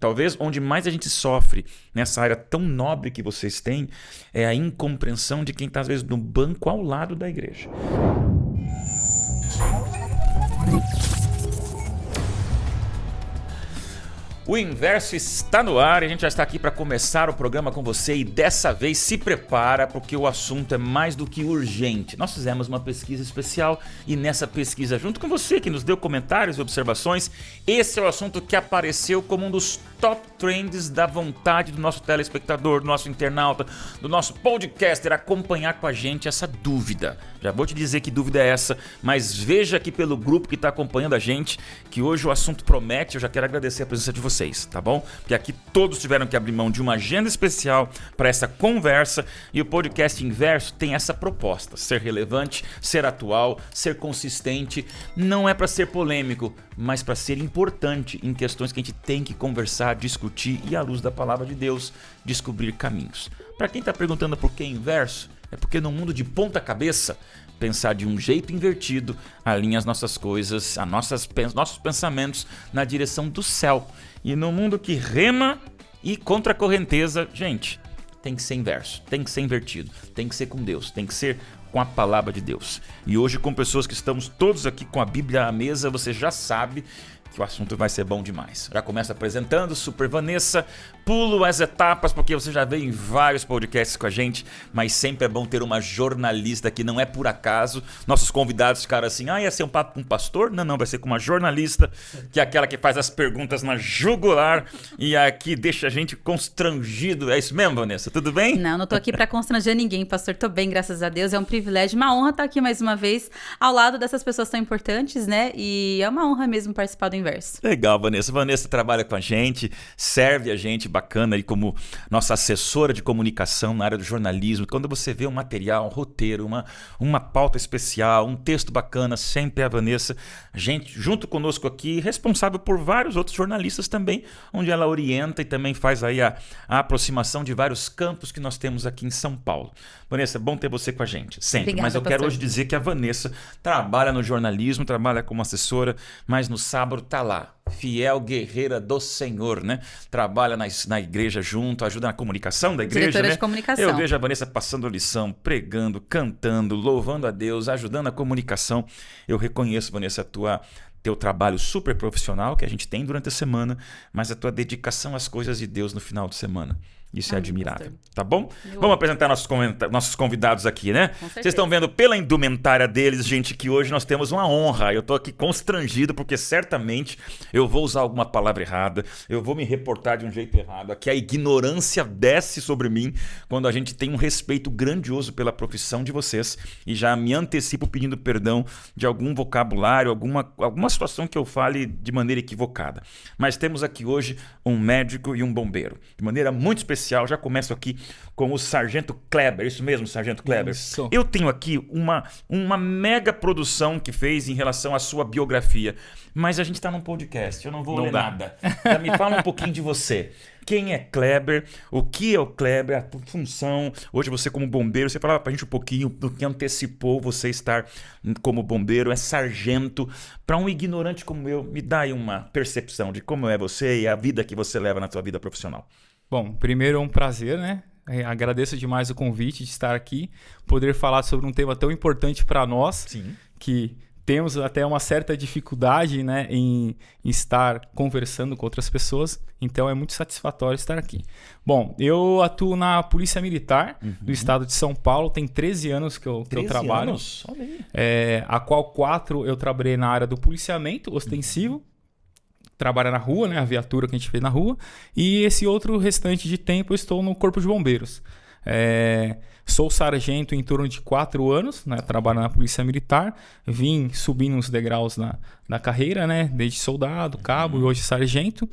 Talvez onde mais a gente sofre nessa área tão nobre que vocês têm é a incompreensão de quem está às vezes no banco ao lado da igreja. O Inverso está no ar e a gente já está aqui para começar o programa com você e dessa vez se prepara porque o assunto é mais do que urgente. Nós fizemos uma pesquisa especial e nessa pesquisa, junto com você que nos deu comentários e observações, esse é o assunto que apareceu como um dos top trends da vontade do nosso telespectador, do nosso internauta, do nosso podcaster acompanhar com a gente essa dúvida. Já vou te dizer que dúvida é essa, mas veja aqui pelo grupo que está acompanhando a gente que hoje o assunto promete. Eu já quero agradecer a presença de vocês, tá bom? Porque aqui todos tiveram que abrir mão de uma agenda especial para essa conversa e o podcast Inverso tem essa proposta, ser relevante, ser atual, ser consistente, não é para ser polêmico, mas para ser importante em questões que a gente tem que conversar, discutir e à luz da palavra de Deus descobrir caminhos. Para quem está perguntando por que Inverso, é porque no mundo de ponta cabeça, pensar de um jeito invertido alinha as nossas coisas, nossos pensamentos na direção do céu. E no mundo que rema e contra a correnteza, gente, tem que ser inverso, tem que ser invertido, tem que ser com Deus, tem que ser com a palavra de Deus. E hoje com pessoas que estamos todos aqui com a Bíblia à mesa, você já sabe que o assunto vai ser bom demais. Já começa apresentando, Super Vanessa, pulo as etapas porque você já veio em vários podcasts com a gente, mas sempre é bom ter uma jornalista que não é por acaso. Nossos convidados ficaram assim, ia ser um papo com um pastor? Não, vai ser com uma jornalista, que é aquela que faz as perguntas na jugular e aqui deixa a gente constrangido. É isso mesmo, Vanessa? Tudo bem? Não tô aqui para constranger ninguém, pastor. Tô bem, graças a Deus. É um privilégio, uma honra estar aqui mais uma vez ao lado dessas pessoas tão importantes, né? E é uma honra mesmo participar do Inverso. Legal, Vanessa. Vanessa trabalha com a gente, serve a gente bacana aí como nossa assessora de comunicação na área do jornalismo. Quando você vê um material, um roteiro, uma pauta especial, um texto bacana, sempre é a Vanessa, gente junto conosco aqui, responsável por vários outros jornalistas também, onde ela orienta e também faz aí a aproximação de vários campos que nós temos aqui em São Paulo. Vanessa, é bom ter você com a gente, sempre. Obrigada, mas eu pastor. quero hoje dizer que a Vanessa trabalha no jornalismo, trabalha como assessora, mas no sábado tá lá, fiel guerreira do Senhor, né? Trabalha na igreja junto, ajuda na comunicação da igreja, diretora né? de comunicação. Eu vejo a Vanessa passando lição, pregando, cantando, louvando a Deus, ajudando a comunicação. Eu reconheço, Vanessa, teu trabalho super profissional que a gente tem durante a semana, mas a tua dedicação às coisas de Deus no final de semana. Isso é admirável, tá bom? Vamos apresentar nossos convidados aqui, né? Vocês estão vendo pela indumentária deles, gente, que hoje nós temos uma honra. Eu tô aqui constrangido porque certamente eu vou usar alguma palavra errada, eu vou me reportar de um jeito errado. Aqui a ignorância desce sobre mim quando a gente tem um respeito grandioso pela profissão de vocês e já me antecipo pedindo perdão de algum vocabulário, alguma situação que eu fale de maneira equivocada. Mas temos aqui hoje um médico e um bombeiro, de maneira muito especial. Já começo aqui com o Sargento Kleber. Isso mesmo, Sargento Kleber? Isso. Eu tenho aqui uma mega produção que fez em relação à sua biografia, mas a gente está num podcast, eu não vou ler nada. Já me fala um pouquinho de você. Quem é Kleber? O que é o Kleber? A tua função? Hoje você como bombeiro, você falava pra gente um pouquinho do que antecipou você estar como bombeiro, é sargento. Para um ignorante como eu, me dá aí uma percepção de como é você e a vida que você leva na tua vida profissional. Bom, primeiro é um prazer, né? Agradeço demais o convite de estar aqui, poder falar sobre um tema tão importante para nós, Sim. que temos até uma certa dificuldade, né, em estar conversando com outras pessoas, então é muito satisfatório estar aqui. Bom, eu atuo na Polícia Militar do estado de São Paulo, tem 13 anos que eu trabalho. Anos? Olha aí. A qual 4 eu trabalhei na área do policiamento ostensivo, trabalha na rua, né, a viatura que a gente vê na rua, e esse outro restante de tempo eu estou no Corpo de Bombeiros. Sou sargento em torno de 4 anos, né, trabalho na Polícia Militar, vim subindo uns degraus na carreira, né, desde soldado, cabo e hoje sargento,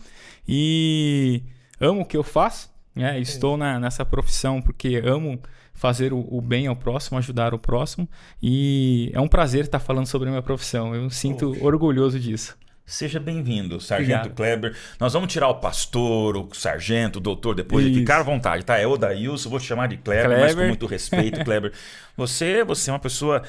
e amo o que eu faço, né, estou nessa profissão porque amo fazer o bem ao próximo, ajudar o próximo, e é um prazer estar falando sobre a minha profissão, eu me sinto orgulhoso disso. Seja bem-vindo, Sargento Obrigado. Kleber. Nós vamos tirar o pastor, o sargento, o doutor depois. Isso. Ficar à vontade, tá? É Odailson, vou te chamar de Kleber, mas com muito respeito, Kleber. Você é uma pessoa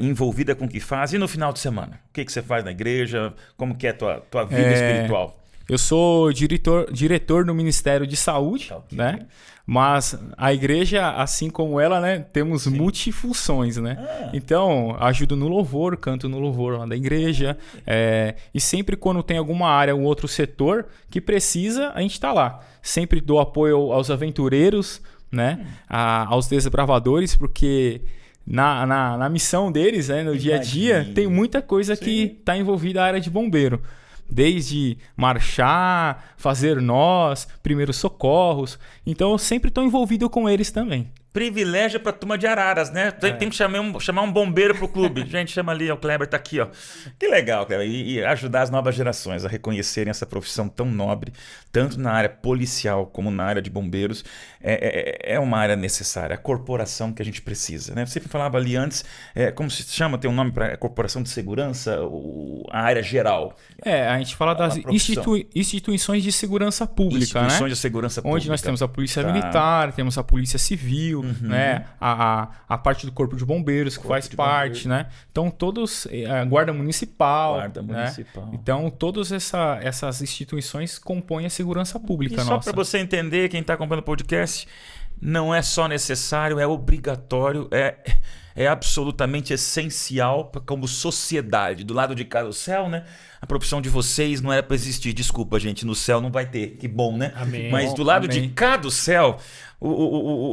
envolvida com o que faz. E no final de semana? O que você faz na igreja? Como que é a tua vida espiritual? Eu sou diretor no Ministério de Saúde, Ok. né? Mas a igreja, assim como ela, né, temos multifunções, né? Então, ajudo no louvor, canto no louvor lá da igreja. E sempre quando tem alguma área, um outro setor que precisa, a gente tá lá. Sempre dou apoio aos aventureiros, né? Aos desbravadores, porque na missão deles, né, no dia a dia, tem muita coisa que está envolvida a área de bombeiro. Desde marchar, fazer nós, primeiros socorros. Então eu sempre estou envolvido com eles também. Privilégio pra turma de Araras, né? Tem que chamar um bombeiro pro clube. Gente, chama ali, o Kleber tá aqui, ó. Que legal, Kleber. E ajudar as novas gerações a reconhecerem essa profissão tão nobre, tanto na área policial como na área de bombeiros. É uma área necessária, a corporação que a gente precisa, né? Você falava ali antes, como se chama? Tem um nome para corporação de segurança, a área geral. A gente fala das instituições de segurança pública, Instituições né? de segurança pública. Onde nós temos a polícia militar, temos a polícia civil, né? A parte do corpo de bombeiros que faz parte, né? Então todos, a guarda municipal, né? Então todas essas instituições compõem a segurança pública E só para você entender, quem está acompanhando o podcast, não é só necessário, é obrigatório, é absolutamente essencial como sociedade. Do lado de cá do céu, né? A profissão de vocês não era para existir. Desculpa, gente, no céu não vai ter. Que bom, né? Amém. Mas do lado Amém. de cá do céu,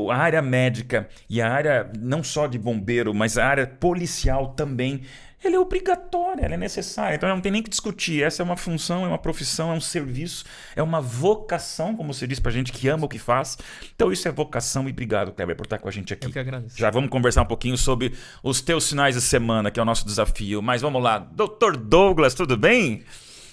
a área médica e a área não só de bombeiro, mas a área policial também, ela é obrigatória, ela é necessária. Então não tem nem que discutir. Essa é uma função, é uma profissão, é um serviço, é uma vocação, como você diz pra gente que ama o que faz. Então isso é vocação e obrigado, Kleber, por estar com a gente aqui. Eu que agradeço. Já vamos conversar um pouquinho sobre os teus finais de semana, que é o nosso desafio. Mas vamos lá. Dr. Douglas, tudo bem?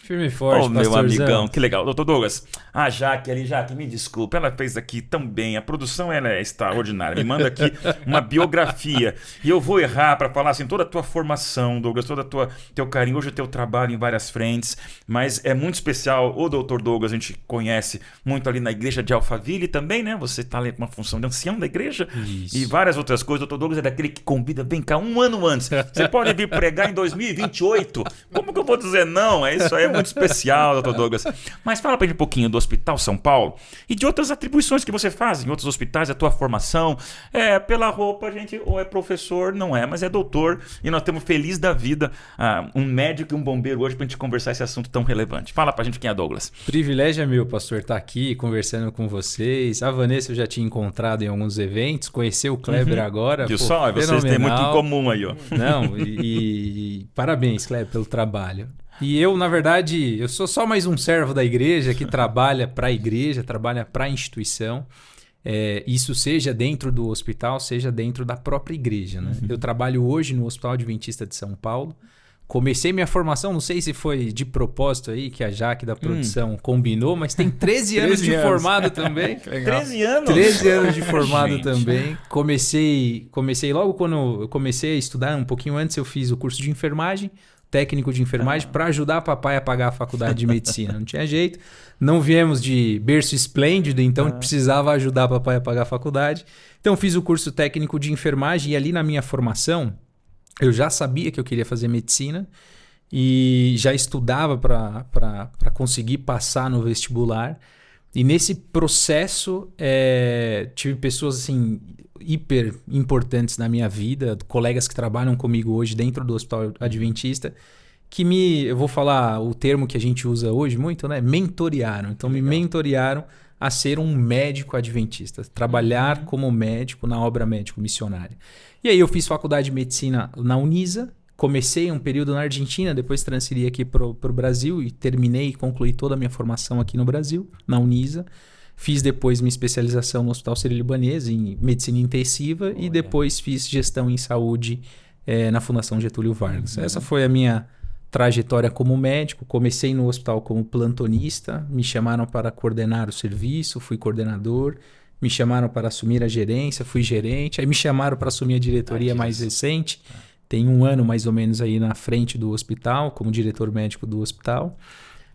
Firme e forte, meu pastorzão. amigão, que legal. Doutor Douglas, a Jaque ali, Jaque, me desculpa, ela fez aqui tão bem, a produção ela é extraordinária, me manda aqui uma biografia, e eu vou errar para falar assim, toda a tua formação, Douglas, todo teu carinho, hoje o teu trabalho em várias frentes, mas é muito especial, o Doutor Douglas a gente conhece muito ali na igreja de Alphaville também, né? Você tá ali com uma função de ancião da igreja, Isso. e várias outras coisas. Doutor Douglas é daquele que convida, vem cá, um ano antes, você pode vir pregar em 2028, como que eu vou dizer não? Isso aí é muito especial, doutor Douglas. Mas fala pra gente um pouquinho do Hospital São Paulo e de outras atribuições que você faz em outros hospitais, a tua formação. Pela roupa, a gente ou é professor, não é, mas é doutor. E nós temos feliz da vida um médico e um bombeiro hoje pra gente conversar esse assunto tão relevante. Fala pra gente quem é Douglas. Privilégio é meu, pastor, estar aqui conversando com vocês. A Vanessa eu já tinha encontrado em alguns eventos, conhecer o Kleber agora. Viu pô, só? Vocês têm muito em fenomenal. comum aí, ó. Não, e parabéns, Kleber, pelo trabalho. E eu, na verdade, eu sou só mais um servo da igreja que trabalha para a igreja, trabalha para a instituição. Isso seja dentro do hospital, seja dentro da própria igreja, né? Eu trabalho hoje no Hospital Adventista de São Paulo. Comecei minha formação, não sei se foi de propósito aí, que a Jaque da produção combinou, mas tem 13 anos de formado também. 13 anos? 13 anos de formado Gente. também. Comecei logo quando eu comecei a estudar, um pouquinho antes eu fiz o curso de enfermagem, técnico de enfermagem, para ajudar papai a pagar a faculdade de medicina. Não tinha jeito. Não viemos de berço esplêndido, então precisava ajudar papai a pagar a faculdade. Então fiz o curso técnico de enfermagem e ali na minha formação eu já sabia que eu queria fazer medicina e já estudava para conseguir passar no vestibular. E nesse processo tive pessoas assim hiper importantes na minha vida, colegas que trabalham comigo hoje dentro do Hospital Adventista, que eu vou falar o termo que a gente usa hoje muito, né? Mentorearam. Então me mentorearam a ser um médico adventista, trabalhar como médico na obra médico-missionária. E aí eu fiz faculdade de medicina na Unisa, comecei um período na Argentina, depois transferi aqui para o Brasil e terminei e concluí toda a minha formação aqui no Brasil, na Unisa. Fiz depois minha especialização no Hospital Sírio-Libanês em medicina intensiva e depois fiz gestão em saúde na Fundação Getúlio Vargas. Essa foi a minha trajetória como médico. Comecei no hospital como plantonista, me chamaram para coordenar o serviço, fui coordenador, me chamaram para assumir a gerência, fui gerente, aí me chamaram para assumir a diretoria mais recente, tem um ano mais ou menos aí na frente do hospital, como diretor médico do hospital.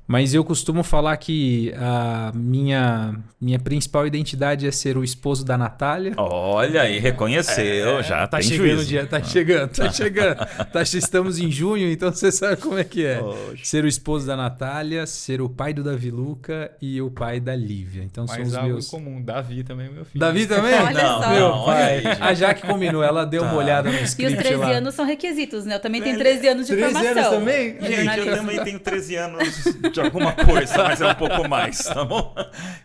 Mas eu costumo falar que a minha principal identidade é ser o esposo da Natália. Olha aí, reconheceu, já Tá tem chegando o juízo. dia, tá chegando. Estamos em junho, então você sabe como é que é. Poxa. Ser o esposo da Natália, ser o pai do Davi Luca e o pai da Lívia. Então são Mas os algo meus... em comum. Davi também é meu filho. Davi também? Olha Não, só. Meu não, pai. olha aí, gente. A Jaque combinou, ela deu uma olhada no E os script 13 lá. anos são requisitos, né? Eu também tenho 13 anos de 13 formação. anos também? É Gente, eu jornalista. também tenho 13 anos de alguma coisa, mas é um pouco mais, tá bom?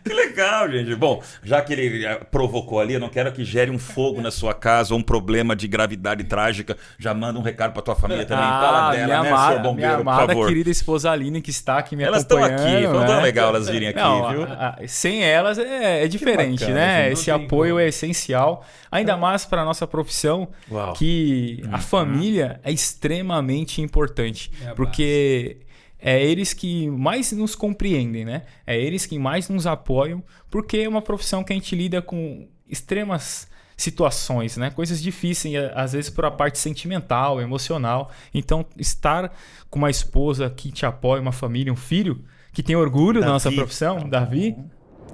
Que legal, gente. Bom, já que ele provocou ali, eu não quero que gere um fogo na sua casa ou um problema de gravidade trágica. Já manda um recado pra tua família também. Fala dela, minha né, amada, senhor bombeiro, minha amada por favor. querida esposa Aline, que está aqui me Elas estão acompanhando. aqui, foi tão né? legal elas virem aqui, Não, viu? sem elas é diferente, bacana, né? gente, não Esse tem apoio como. é essencial, ainda mais para a nossa profissão, Uau. que a família é extremamente importante, É a porque é eles que mais nos compreendem, né? É eles que mais nos apoiam, porque é uma profissão que a gente lida com extremas situações, né? Coisas difíceis, às vezes por a parte sentimental, emocional. Então, estar com uma esposa que te apoia, uma família, um filho que tem orgulho da Davi. nossa profissão, Davi,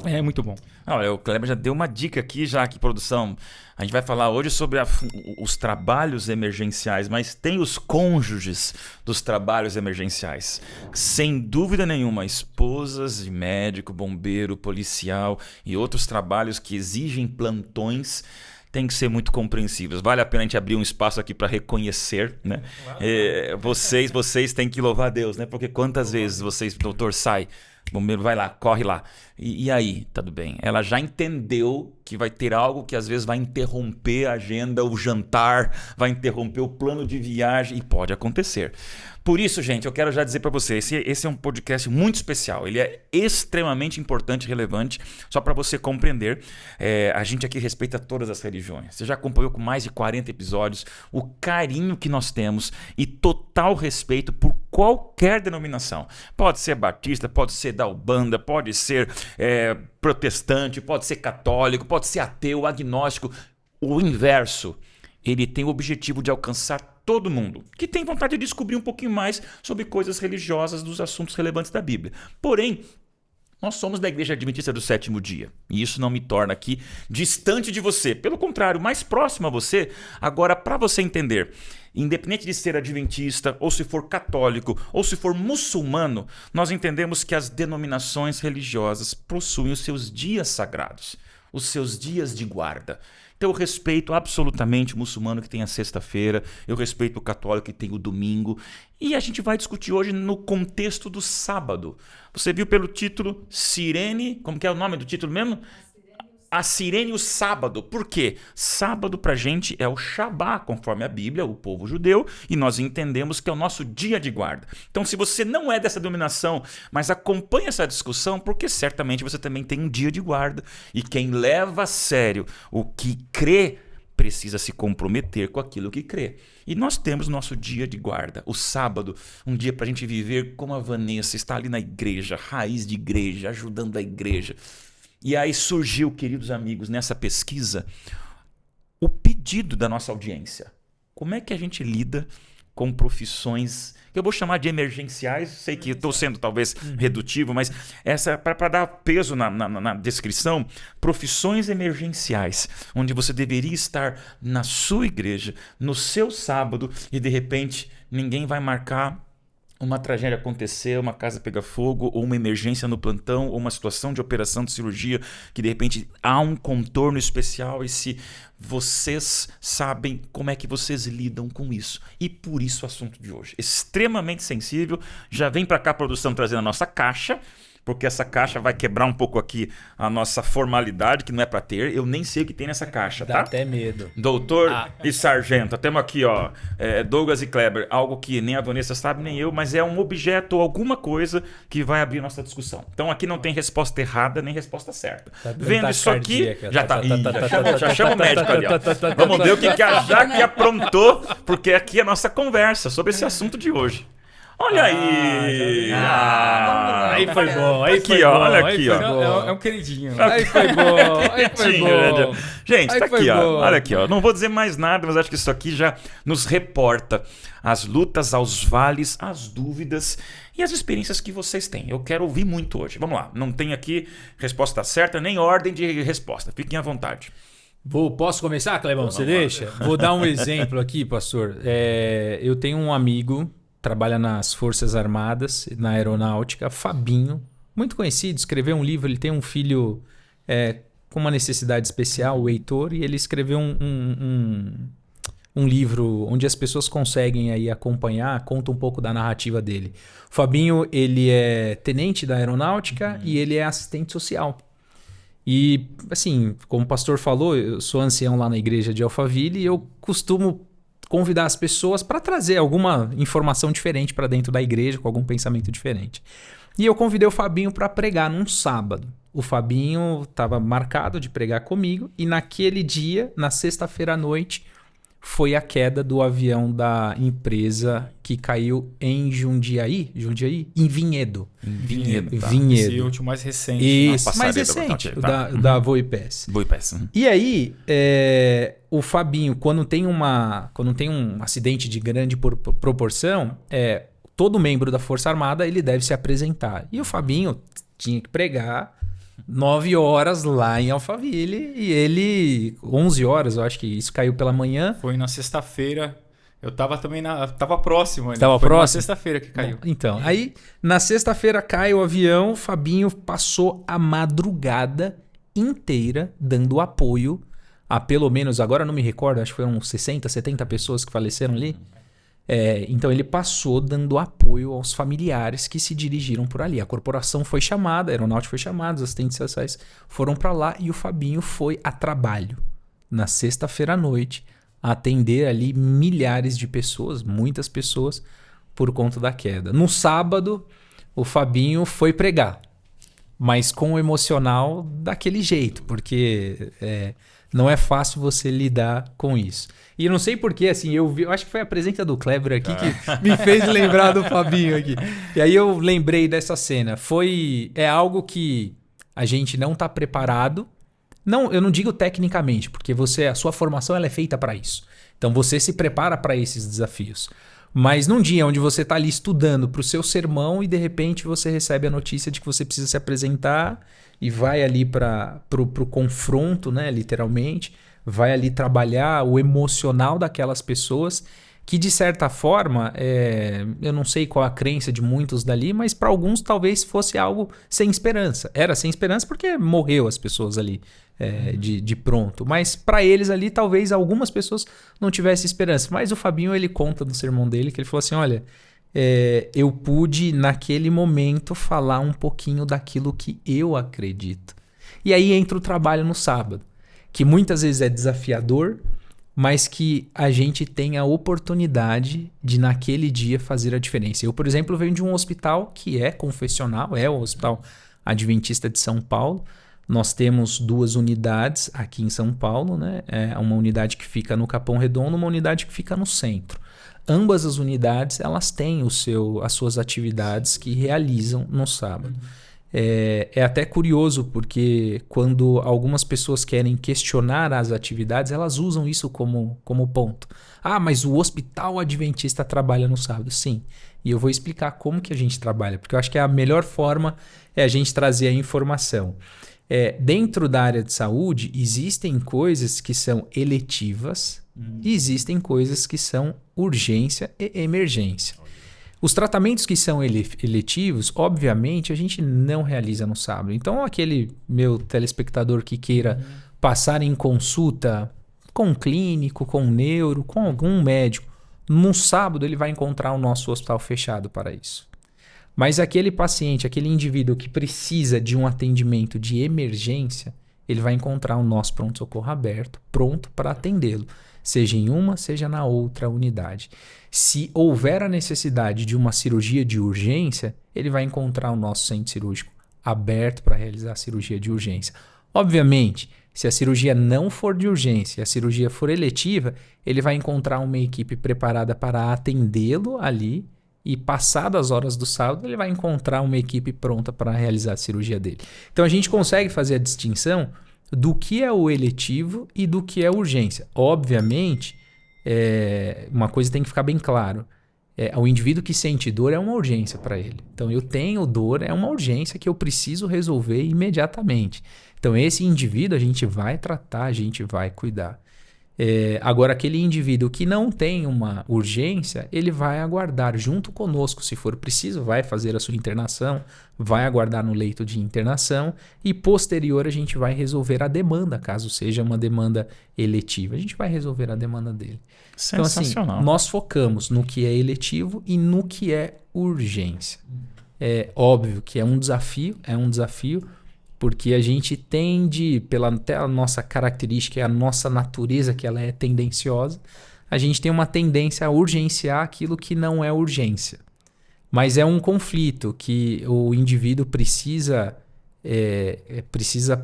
é muito bom. Olha, o Kleber já deu uma dica aqui, já que produção. A gente vai falar hoje sobre os trabalhos emergenciais, mas tem os cônjuges dos trabalhos emergenciais. Sem dúvida nenhuma, esposas de médico, bombeiro, policial e outros trabalhos que exigem plantões têm que ser muito compreensíveis. Vale a pena a gente abrir um espaço aqui para reconhecer, né? Vocês têm que louvar a Deus, né? Porque quantas vezes vocês, doutor, sai, bombeiro, vai lá, corre lá. E aí, tudo bem. Ela já entendeu que vai ter algo que às vezes vai interromper a agenda, o jantar, vai interromper o plano de viagem e pode acontecer. Por isso, gente, eu quero já dizer para você, esse é um podcast muito especial. Ele é extremamente importante e relevante, só para você compreender. A gente aqui respeita todas as religiões. Você já acompanhou com mais de 40 episódios o carinho que nós temos e total respeito por qualquer denominação. Pode ser batista, pode ser da Ubanda, pode ser protestante, pode ser católico, pode ser ateu, agnóstico. O inverso, ele tem o objetivo de alcançar todo mundo que tem vontade de descobrir um pouquinho mais sobre coisas religiosas, dos assuntos relevantes da Bíblia. Porém, nós somos da Igreja Adventista do Sétimo Dia. E isso não me torna aqui distante de você. Pelo contrário, mais próximo a você. Agora, para você entender, independente de ser adventista, ou se for católico, ou se for muçulmano, nós entendemos que as denominações religiosas possuem os seus dias sagrados, os seus dias de guarda. Então eu respeito absolutamente o muçulmano que tem a sexta-feira, eu respeito o católico que tem o domingo, e a gente vai discutir hoje no contexto do sábado. Você viu pelo título Sirene, como que é o nome do título mesmo? A Sirene o sábado. Por quê? Sábado pra gente é o Shabá, conforme a Bíblia, o povo judeu, e nós entendemos que é o nosso dia de guarda. Então, se você não é dessa denominação, mas acompanha essa discussão, porque certamente você também tem um dia de guarda. E quem leva a sério o que crê, precisa se comprometer com aquilo que crê. E nós temos nosso dia de guarda, o sábado, um dia pra gente viver como a Vanessa, está ali na igreja, raiz de igreja, ajudando a igreja. E aí surgiu, queridos amigos, nessa pesquisa, o pedido da nossa audiência. Como é que a gente lida com profissões que eu vou chamar de emergenciais? Sei que estou sendo talvez redutivo, mas essa para dar peso na descrição, profissões emergenciais, onde você deveria estar na sua igreja, no seu sábado, e de repente ninguém vai marcar uma tragédia acontecer, uma casa pegar fogo, ou uma emergência no plantão, ou uma situação de operação de cirurgia, que de repente há um contorno especial, e se vocês sabem como é que vocês lidam com isso. E por isso o assunto de hoje, extremamente sensível. Já vem para cá a produção trazendo a nossa caixa, porque essa caixa vai quebrar um pouco aqui a nossa formalidade, que não é para ter. Eu nem sei o que tem nessa caixa, Dá tá? até medo. Doutor e sargento, temos aqui, ó, Douglas e Kleber, algo que nem a Vanessa sabe, nem eu, mas é um objeto ou alguma coisa que vai abrir nossa discussão. Então aqui não tem resposta errada nem resposta certa. Vendo isso aqui, já tá. Já chama o médico ali, ó. Vamos ver o que a Jaque aprontou, porque aqui é a nossa conversa sobre esse assunto de hoje. Olha aí! Aí foi bom, aí Aqui, foi ó, bom. olha aí aqui, foi ó. bom. É um queridinho. Aí foi bom, aí foi Sim, bom. gente, Aí tá foi aqui, ó. bom. Olha aqui, ó. Não vou dizer mais nada, mas acho que isso aqui já nos reporta as lutas, aos vales, as dúvidas e as experiências que vocês têm. Eu quero ouvir muito hoje. Vamos lá. Não tem aqui resposta certa nem ordem de resposta. Fiquem à vontade. Posso começar, Clebão? Você Vamos lá. deixa? Vou dar um exemplo aqui, pastor. Eu tenho um amigo, trabalha nas Forças Armadas, na aeronáutica, Fabinho, muito conhecido, escreveu um livro. Ele tem um filho com uma necessidade especial, o Heitor, e ele escreveu um livro onde as pessoas conseguem aí acompanhar, conta um pouco da narrativa dele. O Fabinho, ele é tenente da aeronáutica e ele é assistente social. E, assim, como o pastor falou, eu sou ancião lá na igreja de Alphaville e eu costumo convidar as pessoas para trazer alguma informação diferente para dentro da igreja, com algum pensamento diferente. E eu convidei o Fabinho para pregar num sábado. O Fabinho estava marcado de pregar comigo e naquele dia, na sexta-feira à noite, foi a queda do avião da empresa que caiu em Jundiaí? Em Vinhedo. Vinhedo. Tá. Vinhedo. Esse último mais recente. Isso, Uma mais passarela, recente, tá. o da Voipes. Boa peça. E aí, o Fabinho, quando tem um acidente de grande proporção, todo membro da Força Armada ele deve se apresentar. E o Fabinho tinha que pregar 9 horas lá em Alphaville e ele 11 horas, eu acho que isso caiu pela manhã. Foi na sexta-feira. Eu tava também tava próximo ali. Tava Foi próximo? na sexta-feira que caiu. Então, aí na sexta-feira cai o avião, o Fabinho passou a madrugada inteira dando apoio a pelo menos, agora não me recordo, acho que foram 60, 70 pessoas que faleceram ali. Então ele passou dando apoio aos familiares que se dirigiram por ali. A corporação foi chamada, a aeronáutica foi chamada, os assistentes sociais foram para lá e o Fabinho foi a trabalho na sexta-feira à noite atender ali milhares de pessoas, muitas pessoas, por conta da queda. No sábado, o Fabinho foi pregar, mas com o emocional daquele jeito, porque não é fácil você lidar com isso. E eu não sei porquê, assim, eu acho que foi a presença do Kleber aqui que me fez lembrar do Fabinho aqui. E aí eu lembrei dessa cena. É algo que a gente não está preparado. Não, eu não digo tecnicamente, porque a sua formação ela é feita para isso. Então você se prepara para esses desafios. Mas num dia onde você está ali estudando para o seu sermão e de repente você recebe a notícia de que você precisa se apresentar e vai ali para o confronto, né, literalmente, vai ali trabalhar o emocional daquelas pessoas que, de certa forma, eu não sei qual a crença de muitos dali, mas para alguns talvez fosse algo sem esperança. Era sem esperança porque morreu as pessoas ali de pronto. Mas para eles ali, talvez algumas pessoas não tivessem esperança. Mas o Fabinho, ele conta no sermão dele que ele falou assim, olha, eu pude naquele momento falar um pouquinho daquilo que eu acredito. E aí entra o trabalho no sábado, que muitas vezes é desafiador, mas que a gente tem a oportunidade de naquele dia fazer a diferença. Eu, por exemplo, venho de um hospital que é confessional, é o Hospital Adventista de São Paulo. Nós temos 2 unidades aqui em São Paulo, né? Uma unidade que fica no Capão Redondo, uma unidade que fica no centro. Ambas as unidades, elas têm as suas atividades que realizam no sábado. É até curioso porque quando algumas pessoas querem questionar as atividades, elas usam isso como ponto. Ah, mas o Hospital Adventista trabalha no sábado. Sim, e eu vou explicar como que a gente trabalha, porque eu acho que a melhor forma é a gente trazer a informação. Dentro da área de saúde, existem coisas que são eletivas e existem coisas que são urgência e emergência. Os tratamentos que são eletivos, obviamente, a gente não realiza no sábado. Então, aquele meu telespectador que queira passar em consulta com um clínico, com um neuro, com algum médico, no sábado ele vai encontrar o nosso hospital fechado para isso. Mas aquele paciente, aquele indivíduo que precisa de um atendimento de emergência, ele vai encontrar o nosso pronto-socorro aberto, pronto para atendê-lo, seja em uma, seja na outra unidade. Se houver a necessidade de uma cirurgia de urgência, ele vai encontrar o nosso centro cirúrgico aberto para realizar a cirurgia de urgência. Obviamente, se a cirurgia não for de urgência, a cirurgia for eletiva, ele vai encontrar uma equipe preparada para atendê-lo ali e passadas as horas do sábado ele vai encontrar uma equipe pronta para realizar a cirurgia dele. Então a gente consegue fazer a distinção do que é o eletivo e do que é urgência. Obviamente, uma coisa tem que ficar bem claro. O indivíduo que sente dor é uma urgência para ele. Então eu tenho dor, é uma urgência que eu preciso resolver imediatamente. Então esse indivíduo a gente vai tratar, a gente vai cuidar. Agora, aquele indivíduo que não tem uma urgência, ele vai aguardar junto conosco, se for preciso, vai fazer a sua internação, vai aguardar no leito de internação e posterior a gente vai resolver a demanda, caso seja uma demanda eletiva. A gente vai resolver a demanda dele. Sensacional. Então, assim, nós focamos no que é eletivo e no que é urgência. É óbvio que é um desafio, porque a gente tende, até a nossa característica, a nossa natureza, que ela é tendenciosa, a gente tem uma tendência a urgenciar aquilo que não é urgência. Mas é um conflito que o indivíduo precisa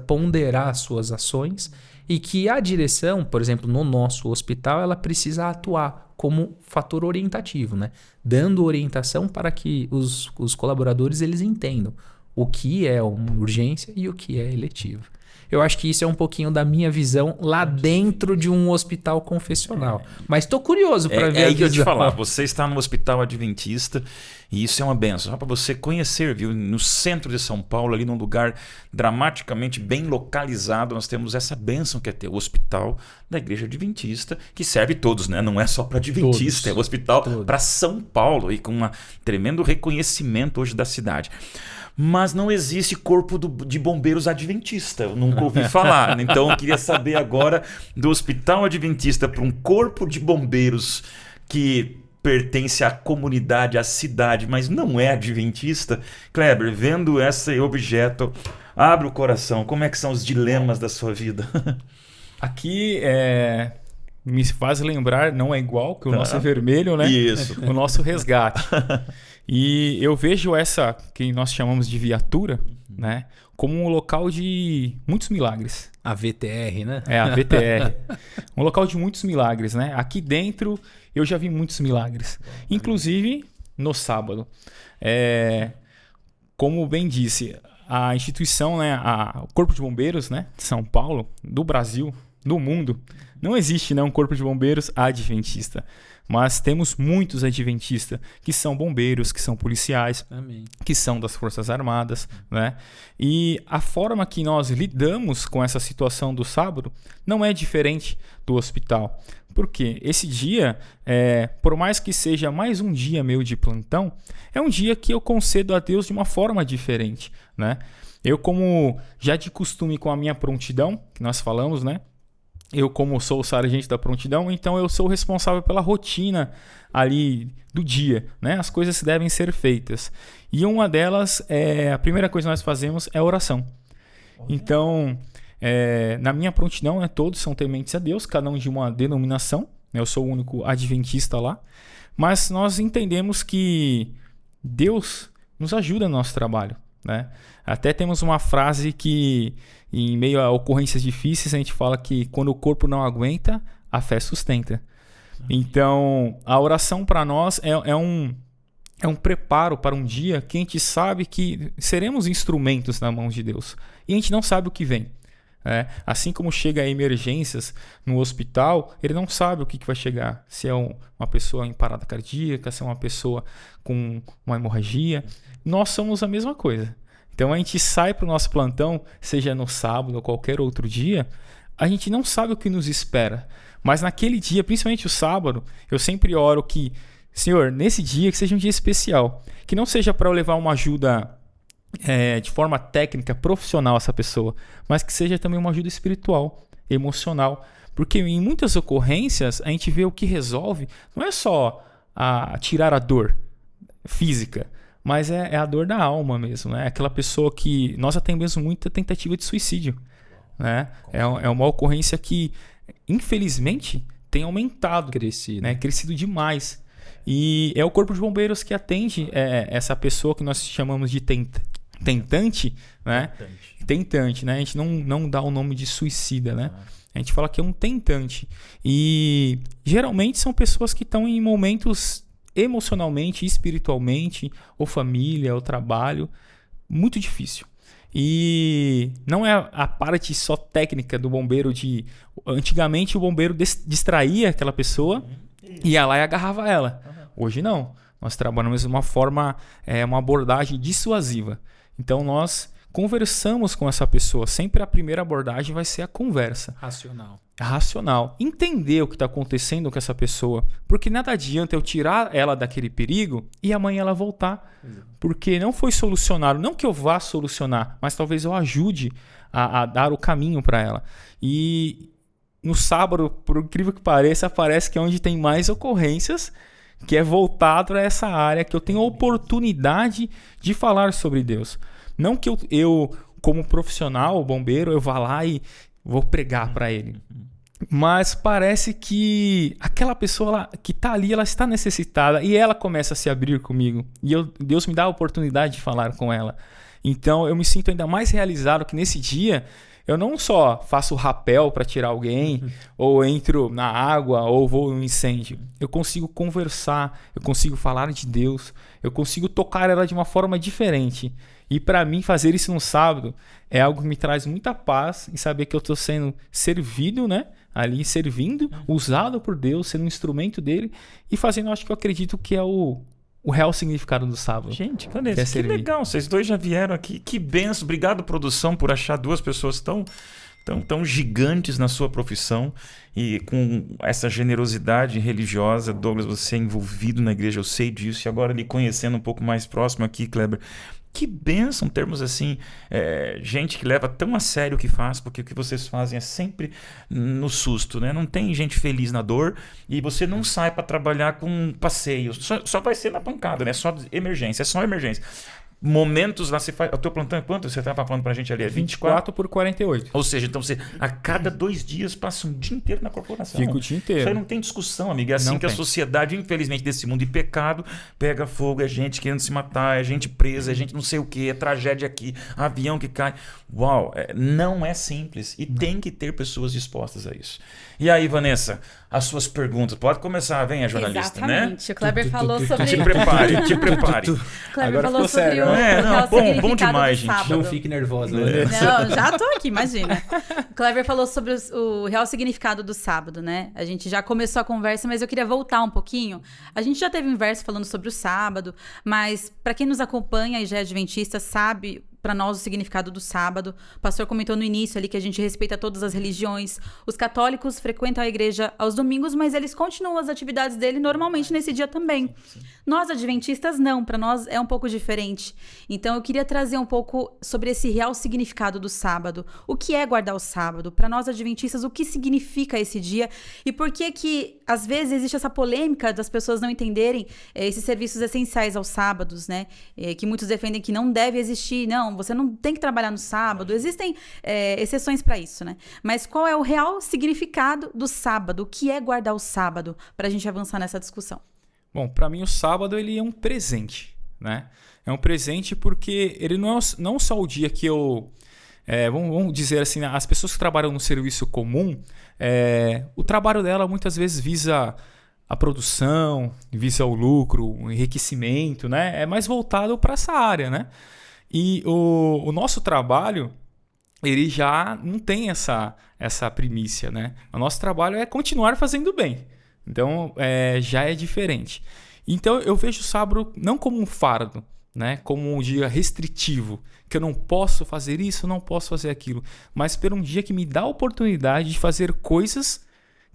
ponderar as suas ações e que a direção, por exemplo, no nosso hospital, ela precisa atuar como fator orientativo, né? Dando orientação para que os colaboradores eles entendam o que é uma urgência e o que é eletivo. Eu acho que isso é um pouquinho da minha visão lá dentro de um hospital confessional. Mas estou curioso para ver a visão. É aí que eu te falar. Você está no Hospital Adventista e isso é uma benção. Só para você conhecer, viu? No centro de São Paulo, ali num lugar dramaticamente bem localizado, nós temos essa benção que é ter o Hospital da Igreja Adventista, que serve todos, né? Não é só para Adventista, é o hospital para São Paulo e com um tremendo reconhecimento hoje da cidade. Mas não existe corpo de bombeiros adventista, eu nunca ouvi falar. Então eu queria saber agora do Hospital Adventista para um corpo de bombeiros que pertence à comunidade, à cidade, mas não é adventista. Kleber, vendo esse objeto, abre o coração, como é que são os dilemas da sua vida? Aqui me faz lembrar, não é igual, que o nosso é vermelho, né? Isso. O nosso resgate. E eu vejo essa, que nós chamamos de viatura, né, como um local de muitos milagres. A VTR, né? A VTR. Um local de muitos milagres, né? Aqui dentro eu já vi muitos milagres. Inclusive no sábado. Como bem disse, a instituição, né, o Corpo de Bombeiros, né, de São Paulo, do Brasil, do mundo, não existe, né, um Corpo de Bombeiros adventista. Mas temos muitos adventistas que são bombeiros, que são policiais, Amém. Que são das Forças Armadas, né? E a forma que nós lidamos com essa situação do sábado não é diferente do hospital. Porque esse dia, por mais que seja mais um dia meu de plantão, é um dia que eu concedo a Deus de uma forma diferente, né? Eu, como já de costume com a minha prontidão, que nós falamos, né? Eu, como sou o sargento da prontidão, então eu sou responsável pela rotina ali do dia, né? As coisas devem ser feitas. E uma delas, a primeira coisa que nós fazemos é a oração. Então, na minha prontidão, todos são tementes a Deus, cada um de uma denominação. Eu sou o único adventista lá. Mas nós entendemos que Deus nos ajuda no nosso trabalho, né? Até temos uma frase que, em meio a ocorrências difíceis, a gente fala que quando o corpo não aguenta, a fé sustenta. Então, a oração para nós é um preparo para um dia que a gente sabe que seremos instrumentos na mão de Deus. E a gente não sabe o que vem. Assim como chega a emergências no hospital, ele não sabe o que vai chegar. Se é uma pessoa em parada cardíaca, se é uma pessoa com uma hemorragia. Nós somos a mesma coisa. Então a gente sai para o nosso plantão, seja no sábado ou qualquer outro dia, a gente não sabe o que nos espera. Mas naquele dia, principalmente o sábado, eu sempre oro que, Senhor, nesse dia que seja um dia especial. Que não seja para eu levar uma ajuda de forma técnica, profissional a essa pessoa, mas que seja também uma ajuda espiritual, emocional. Porque em muitas ocorrências a gente vê o que resolve, não é só tirar a dor física, mas é a dor da alma mesmo, né? Aquela pessoa que... Nós atendemos muita tentativa de suicídio, né? É uma ocorrência que, infelizmente, tem aumentado. Crescido. Né? Crescido demais. E é o Corpo de Bombeiros que atende essa pessoa que nós chamamos de tentante, né? Tentante, né? A gente não dá o nome de suicida, né? A gente fala que é um tentante. E geralmente são pessoas que estão em momentos emocionalmente, espiritualmente, ou família, ou trabalho, muito difícil. E não é a parte só técnica do bombeiro de... Antigamente o bombeiro distraía aquela pessoa, ia lá e agarrava ela. Hoje não. Nós trabalhamos de uma forma, uma abordagem dissuasiva. Então nós conversamos com essa pessoa. Sempre a primeira abordagem vai ser a conversa. Racional. Entender o que está acontecendo com essa pessoa. Porque nada adianta eu tirar ela daquele perigo e amanhã ela voltar. Porque não foi solucionado. Não que eu vá solucionar, mas talvez eu ajude a dar o caminho para ela. E no sábado, por incrível que pareça, parece que é onde tem mais ocorrências, que é voltado a essa área, que eu tenho a oportunidade de falar sobre Deus. Não que eu como profissional, bombeiro, eu vá lá e vou pregar para ele. Mas parece que aquela pessoa que está ali, ela está necessitada e ela começa a se abrir comigo. E Deus me dá a oportunidade de falar com ela. Então eu me sinto ainda mais realizado que nesse dia eu não só faço rapel para tirar alguém, ou entro na água, ou vou no incêndio. Eu consigo conversar, eu consigo falar de Deus, eu consigo tocar ela de uma forma diferente. E para mim fazer isso no sábado é algo que me traz muita paz em saber que eu estou sendo servido, né? Ali servindo, usado por Deus, sendo um instrumento dele e fazendo, acho que eu acredito que é o real significado do sábado. Gente, que legal, vocês dois já vieram aqui, que benção. Obrigado, produção, por achar duas pessoas tão gigantes na sua profissão e com essa generosidade religiosa. Douglas, você é envolvido na igreja, eu sei disso, e agora lhe conhecendo um pouco mais próximo aqui, Kleber, que bênção termos assim, gente que leva tão a sério o que faz, porque o que vocês fazem é sempre no susto, né? Não tem gente feliz na dor e você não sai para trabalhar com passeio, só vai ser na pancada, né? Só emergência, é só emergência. Momentos lá, você faz. O teu plantão é quanto? Você estava falando pra gente ali? É 24 por 48. Ou seja, então você a cada 2 dias passa um dia inteiro na corporação. Fica o dia inteiro. Isso aí não tem discussão, amigo. É assim que a sociedade, infelizmente, desse mundo de pecado, pega fogo, é gente querendo se matar, é gente presa, é gente não sei o que, é tragédia aqui, avião que cai. Uau, não é simples. E tem que ter pessoas dispostas a isso. E aí, Vanessa, as suas perguntas. Pode começar, venha, jornalista, exatamente. Né? O Kleber falou sobre... Te prepare. O Kleber Agora falou sobre sério, o bom demais, do gente. sábado. Não fique nervosa. Não, já tô aqui, imagina. O Kleber falou sobre o real significado do sábado, né? A gente já começou a conversa, mas eu queria voltar um pouquinho. A gente já teve um verso falando sobre o sábado, mas para quem nos acompanha e já é adventista, sabe para nós o significado do sábado. O pastor comentou no início ali que a gente respeita todas as religiões. Os católicos frequentam a igreja aos domingos, mas eles continuam as atividades dele normalmente nesse dia também. Nós, adventistas, não. Para nós é um pouco diferente. Então, eu queria trazer um pouco sobre esse real significado do sábado. O que é guardar o sábado? Para nós, adventistas, o que significa esse dia? E por que às vezes, existe essa polêmica das pessoas não entenderem esses serviços essenciais aos sábados, né? Que muitos defendem que não deve existir. Não, você não tem que trabalhar no sábado. Existem exceções para isso, né? Mas qual é o real significado do sábado? O que é guardar o sábado? Para a gente avançar nessa discussão. Bom, para mim o sábado ele é um presente, né? É um presente porque ele não só o dia que eu... vamos dizer assim, as pessoas que trabalham no serviço comum, o trabalho dela muitas vezes visa a produção, visa o lucro, o enriquecimento, né? É mais voltado para essa área, né? E o nosso trabalho, ele já não tem essa primícia, né? O nosso trabalho é continuar fazendo bem. Então, já é diferente. Então, eu vejo o sábado não como um fardo, né? Como um dia restritivo, que eu não posso fazer isso, não posso fazer aquilo, mas por um dia que me dá a oportunidade de fazer coisas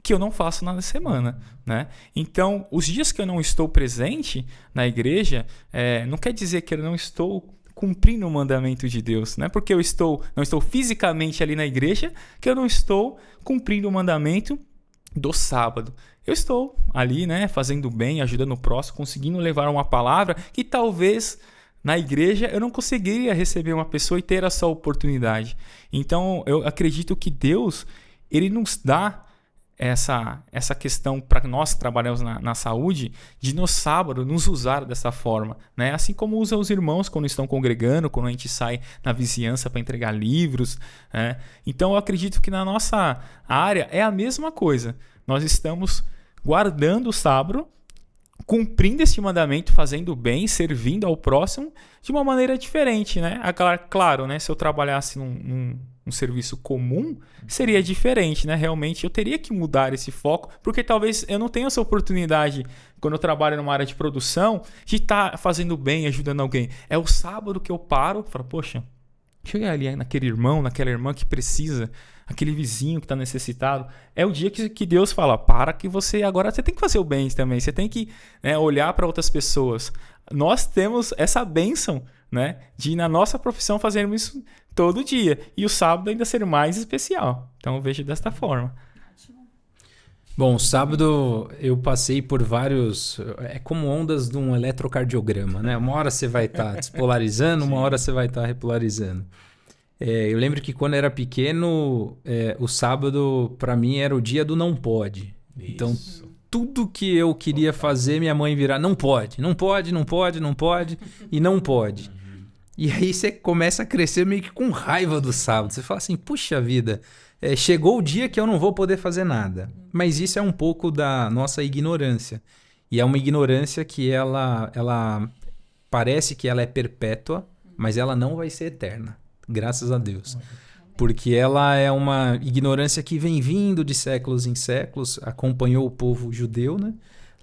que eu não faço na semana, né? Então, os dias que eu não estou presente na igreja, não quer dizer que eu não estou cumprindo o mandamento de Deus, não é porque eu não estou fisicamente ali na igreja que eu não estou cumprindo o mandamento do sábado. Eu estou ali, né, fazendo bem, ajudando o próximo, conseguindo levar uma palavra que talvez na igreja eu não conseguiria receber uma pessoa e ter essa oportunidade. Então, eu acredito que Deus, ele nos dá essa questão para nós que trabalhamos na saúde, de no sábado nos usar dessa forma, né? Assim como usa os irmãos quando estão congregando, quando a gente sai na vizinhança para entregar livros, né? Então eu acredito que na nossa área é a mesma coisa. Nós estamos guardando o sábado cumprindo esse mandamento, fazendo o bem, servindo ao próximo de uma maneira diferente, né? Claro, né? Se eu trabalhasse num serviço comum, seria diferente, né? Realmente eu teria que mudar esse foco, porque talvez eu não tenha essa oportunidade, quando eu trabalho numa área de produção, de estar fazendo bem, ajudando alguém. É o sábado que eu paro e falo, poxa, chega ali naquele irmão, naquela irmã que precisa, aquele vizinho que está necessitado. É o dia que Deus fala, que você tem que fazer o bem também, você tem que, né, olhar para outras pessoas. Nós temos essa bênção, né, de na nossa profissão fazermos isso todo dia. E o sábado ainda ser mais especial. Então eu vejo desta forma. Bom, sábado eu passei por vários... É como ondas de um eletrocardiograma, né? Uma hora você vai estar despolarizando, uma hora você vai estar repolarizando. Eu lembro que quando eu era pequeno, o sábado para mim era o dia do não pode. Isso. Então, tudo que eu queria fazer, minha mãe virar, não pode, não pode, não pode, não pode e não pode. E aí você começa a crescer meio que com raiva do sábado. Você fala assim, puxa vida, chegou o dia que eu não vou poder fazer nada. Mas isso é um pouco da nossa ignorância. E é uma ignorância que ela parece que ela é perpétua, mas ela não vai ser eterna. Graças a Deus. Porque ela é uma ignorância que vem vindo de séculos em séculos, acompanhou o povo judeu, né?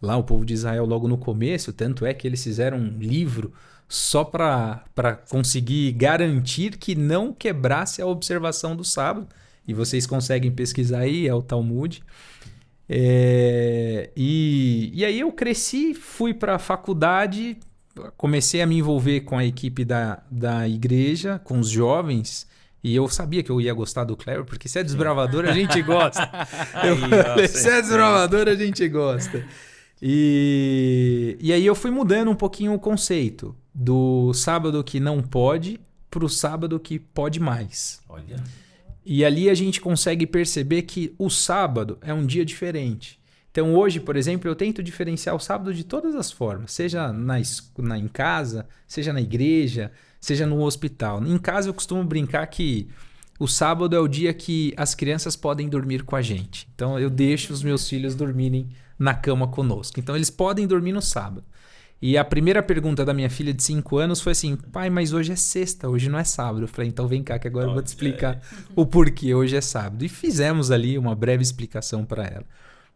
Lá o povo de Israel logo no começo, tanto é que eles fizeram um livro só para conseguir garantir que não quebrasse a observação do sábado. E vocês conseguem pesquisar aí, é o Talmud. E aí eu cresci, fui para a faculdade, comecei a me envolver com a equipe da igreja, com os jovens, e eu sabia que eu ia gostar do Clever, porque se é desbravador, a gente gosta. Se é desbravador, a gente gosta. E aí eu fui mudando um pouquinho o conceito do sábado que não pode para o sábado que pode mais. Olha. E ali a gente consegue perceber que o sábado é um dia diferente. Então hoje, por exemplo, eu tento diferenciar o sábado de todas as formas, seja em casa, seja na igreja, seja no hospital. Em casa eu costumo brincar que o sábado é o dia que as crianças podem dormir com a gente. Então eu deixo os meus filhos dormirem na cama conosco. Então eles podem dormir no sábado. E a primeira pergunta da minha filha de 5 anos foi assim, pai, mas hoje é sexta, hoje não é sábado. Eu falei, então vem cá que agora eu vou te explicar o porquê hoje é sábado. E fizemos ali uma breve explicação para ela.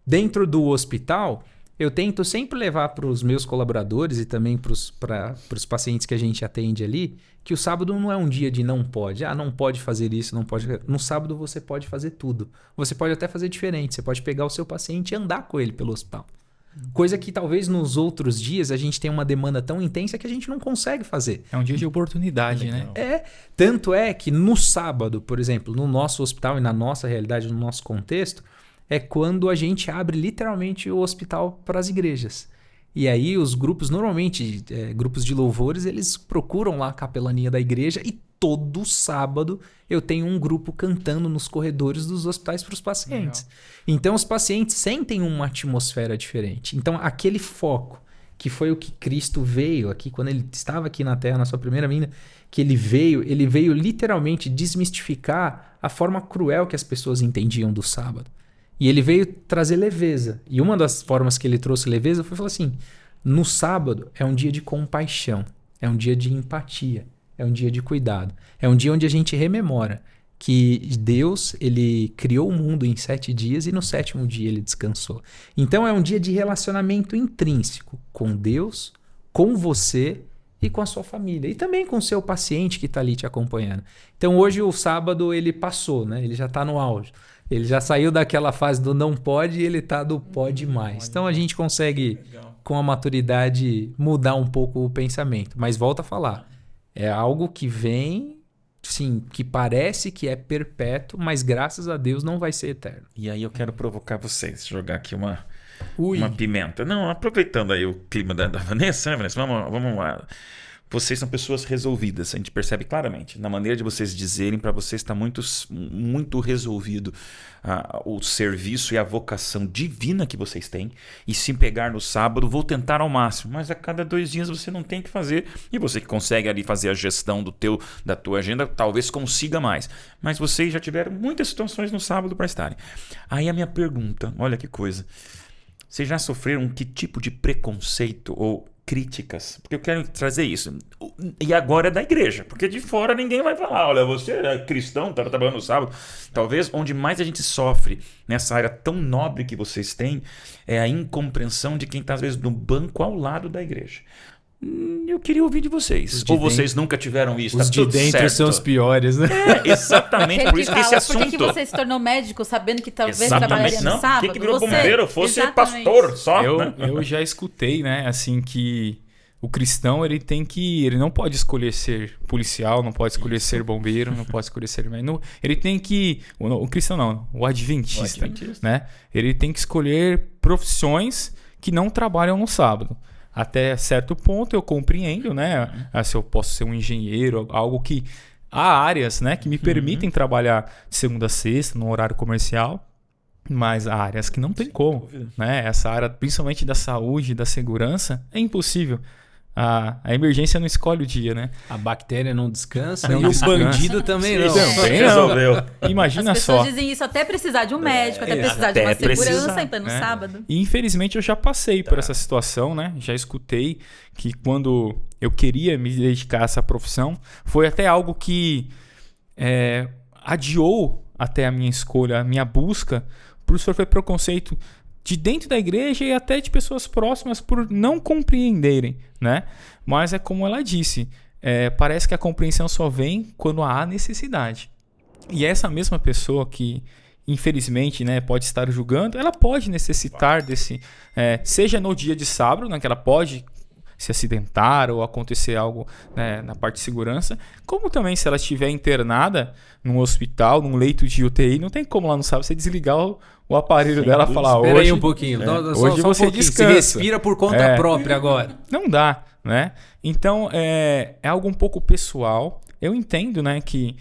Dentro do hospital, eu tento sempre levar para os meus colaboradores e também para os pacientes que a gente atende ali, que o sábado não é um dia de não pode. Não pode fazer isso, não pode... No sábado você pode fazer tudo. Você pode até fazer diferente. Você pode pegar o seu paciente e andar com ele pelo hospital. Coisa que talvez nos outros dias a gente tenha uma demanda tão intensa que a gente não consegue fazer. É um dia de oportunidade, né? Tanto é que no sábado, por exemplo, no nosso hospital e na nossa realidade, no nosso contexto, é quando a gente abre literalmente o hospital para as igrejas. E aí os grupos, normalmente, grupos de louvores, eles procuram lá a capelania da igreja e todo sábado eu tenho um grupo cantando nos corredores dos hospitais para os pacientes. Legal. Então os pacientes sentem uma atmosfera diferente. Então aquele foco, que foi o que Cristo veio aqui, quando ele estava aqui na Terra, na sua primeira vinda, que ele veio literalmente desmistificar a forma cruel que as pessoas entendiam do sábado. E ele veio trazer leveza. E uma das formas que ele trouxe leveza foi falar assim, no sábado é um dia de compaixão, é um dia de empatia, é um dia de cuidado. É um dia onde a gente rememora que Deus, ele criou o mundo em 7 dias e no 7º dia ele descansou. Então é um dia de relacionamento intrínseco com Deus, com você e com a sua família. E também com o seu paciente que está ali te acompanhando. Então hoje o sábado ele passou, né? Ele já está no auge. Ele já saiu daquela fase do não pode e ele está do pode mais. Então a gente consegue, com a maturidade, mudar um pouco o pensamento. Mas volta a falar. É algo que vem, sim, que parece que é perpétuo, mas graças a Deus não vai ser eterno. E aí eu quero provocar vocês, jogar aqui uma pimenta. Não, aproveitando aí o clima da Vanessa, né, Vanessa? Vamos lá. Vocês são pessoas resolvidas, a gente percebe claramente. Na maneira de vocês dizerem, para vocês está muito resolvido o serviço e a vocação divina que vocês têm. E se pegar no sábado, vou tentar ao máximo. Mas a cada 2 dias você não tem que fazer. E você que consegue ali fazer a gestão da tua agenda, talvez consiga mais. Mas vocês já tiveram muitas situações no sábado para estarem. Aí a minha pergunta, olha que coisa. vocês já sofreram que tipo de preconceito ou críticas? Porque eu quero trazer isso. E agora é da igreja, porque de fora ninguém vai falar, olha, você é cristão, tá trabalhando no sábado. Talvez onde mais a gente sofre nessa área tão nobre que vocês têm é a incompreensão de quem está às vezes no banco ao lado da igreja. Eu queria ouvir de vocês. Ou vocês nunca tiveram isso? Os tá de tudo dentro certo. são os piores, né? É, exatamente. Por isso que esse assunto... Por que você se tornou médico sabendo que talvez Exatamente. trabalharia no Não, sábado? quem que virou Você- bombeiro fosse Exatamente. pastor só, né? Eu já escutei, né, assim, que o cristão, ele não pode escolher ser policial, não pode escolher ser bombeiro, não pode escolher ser médico. Ele tem que... O cristão não, o adventista, né? Ele tem que escolher profissões que não trabalham no sábado. Até certo ponto eu compreendo, né? Se eu posso ser um engenheiro, algo que... Há áreas, né, que me permitem trabalhar de segunda a sexta, no horário comercial, mas há áreas que não tem como, dúvida. né? Essa área, principalmente da saúde, da segurança, é impossível. A emergência não escolhe o dia, né? A bactéria não descansa Não e descansa. o bandido também não. Também não. Resolveu. Imagina As pessoas só. dizem isso até precisar de um médico, até precisar de até uma segurança, precisar, então no né? sábado. E infelizmente eu já passei por essa situação, né? Já escutei que quando eu queria me dedicar a essa profissão, foi até algo que adiou até a minha escolha, a minha busca, por sofrer preconceito de dentro da igreja e até de pessoas próximas por não compreenderem, né? Mas é como ela disse, parece que a compreensão só vem quando há necessidade. E essa mesma pessoa que infelizmente, né, pode estar julgando, ela pode necessitar desse, seja no dia de sábado, né, que ela pode se acidentar ou acontecer algo, né, na parte de segurança, como também se ela estiver internada num hospital, num leito de UTI, não tem como lá no sábado você desligar o aparelho dela e falar, Espera aí hoje um pouquinho. hoje Só um você pouquinho. descansa. Você respira por conta própria agora. não dá, né? Então, é algo um pouco pessoal. Eu entendo, né, que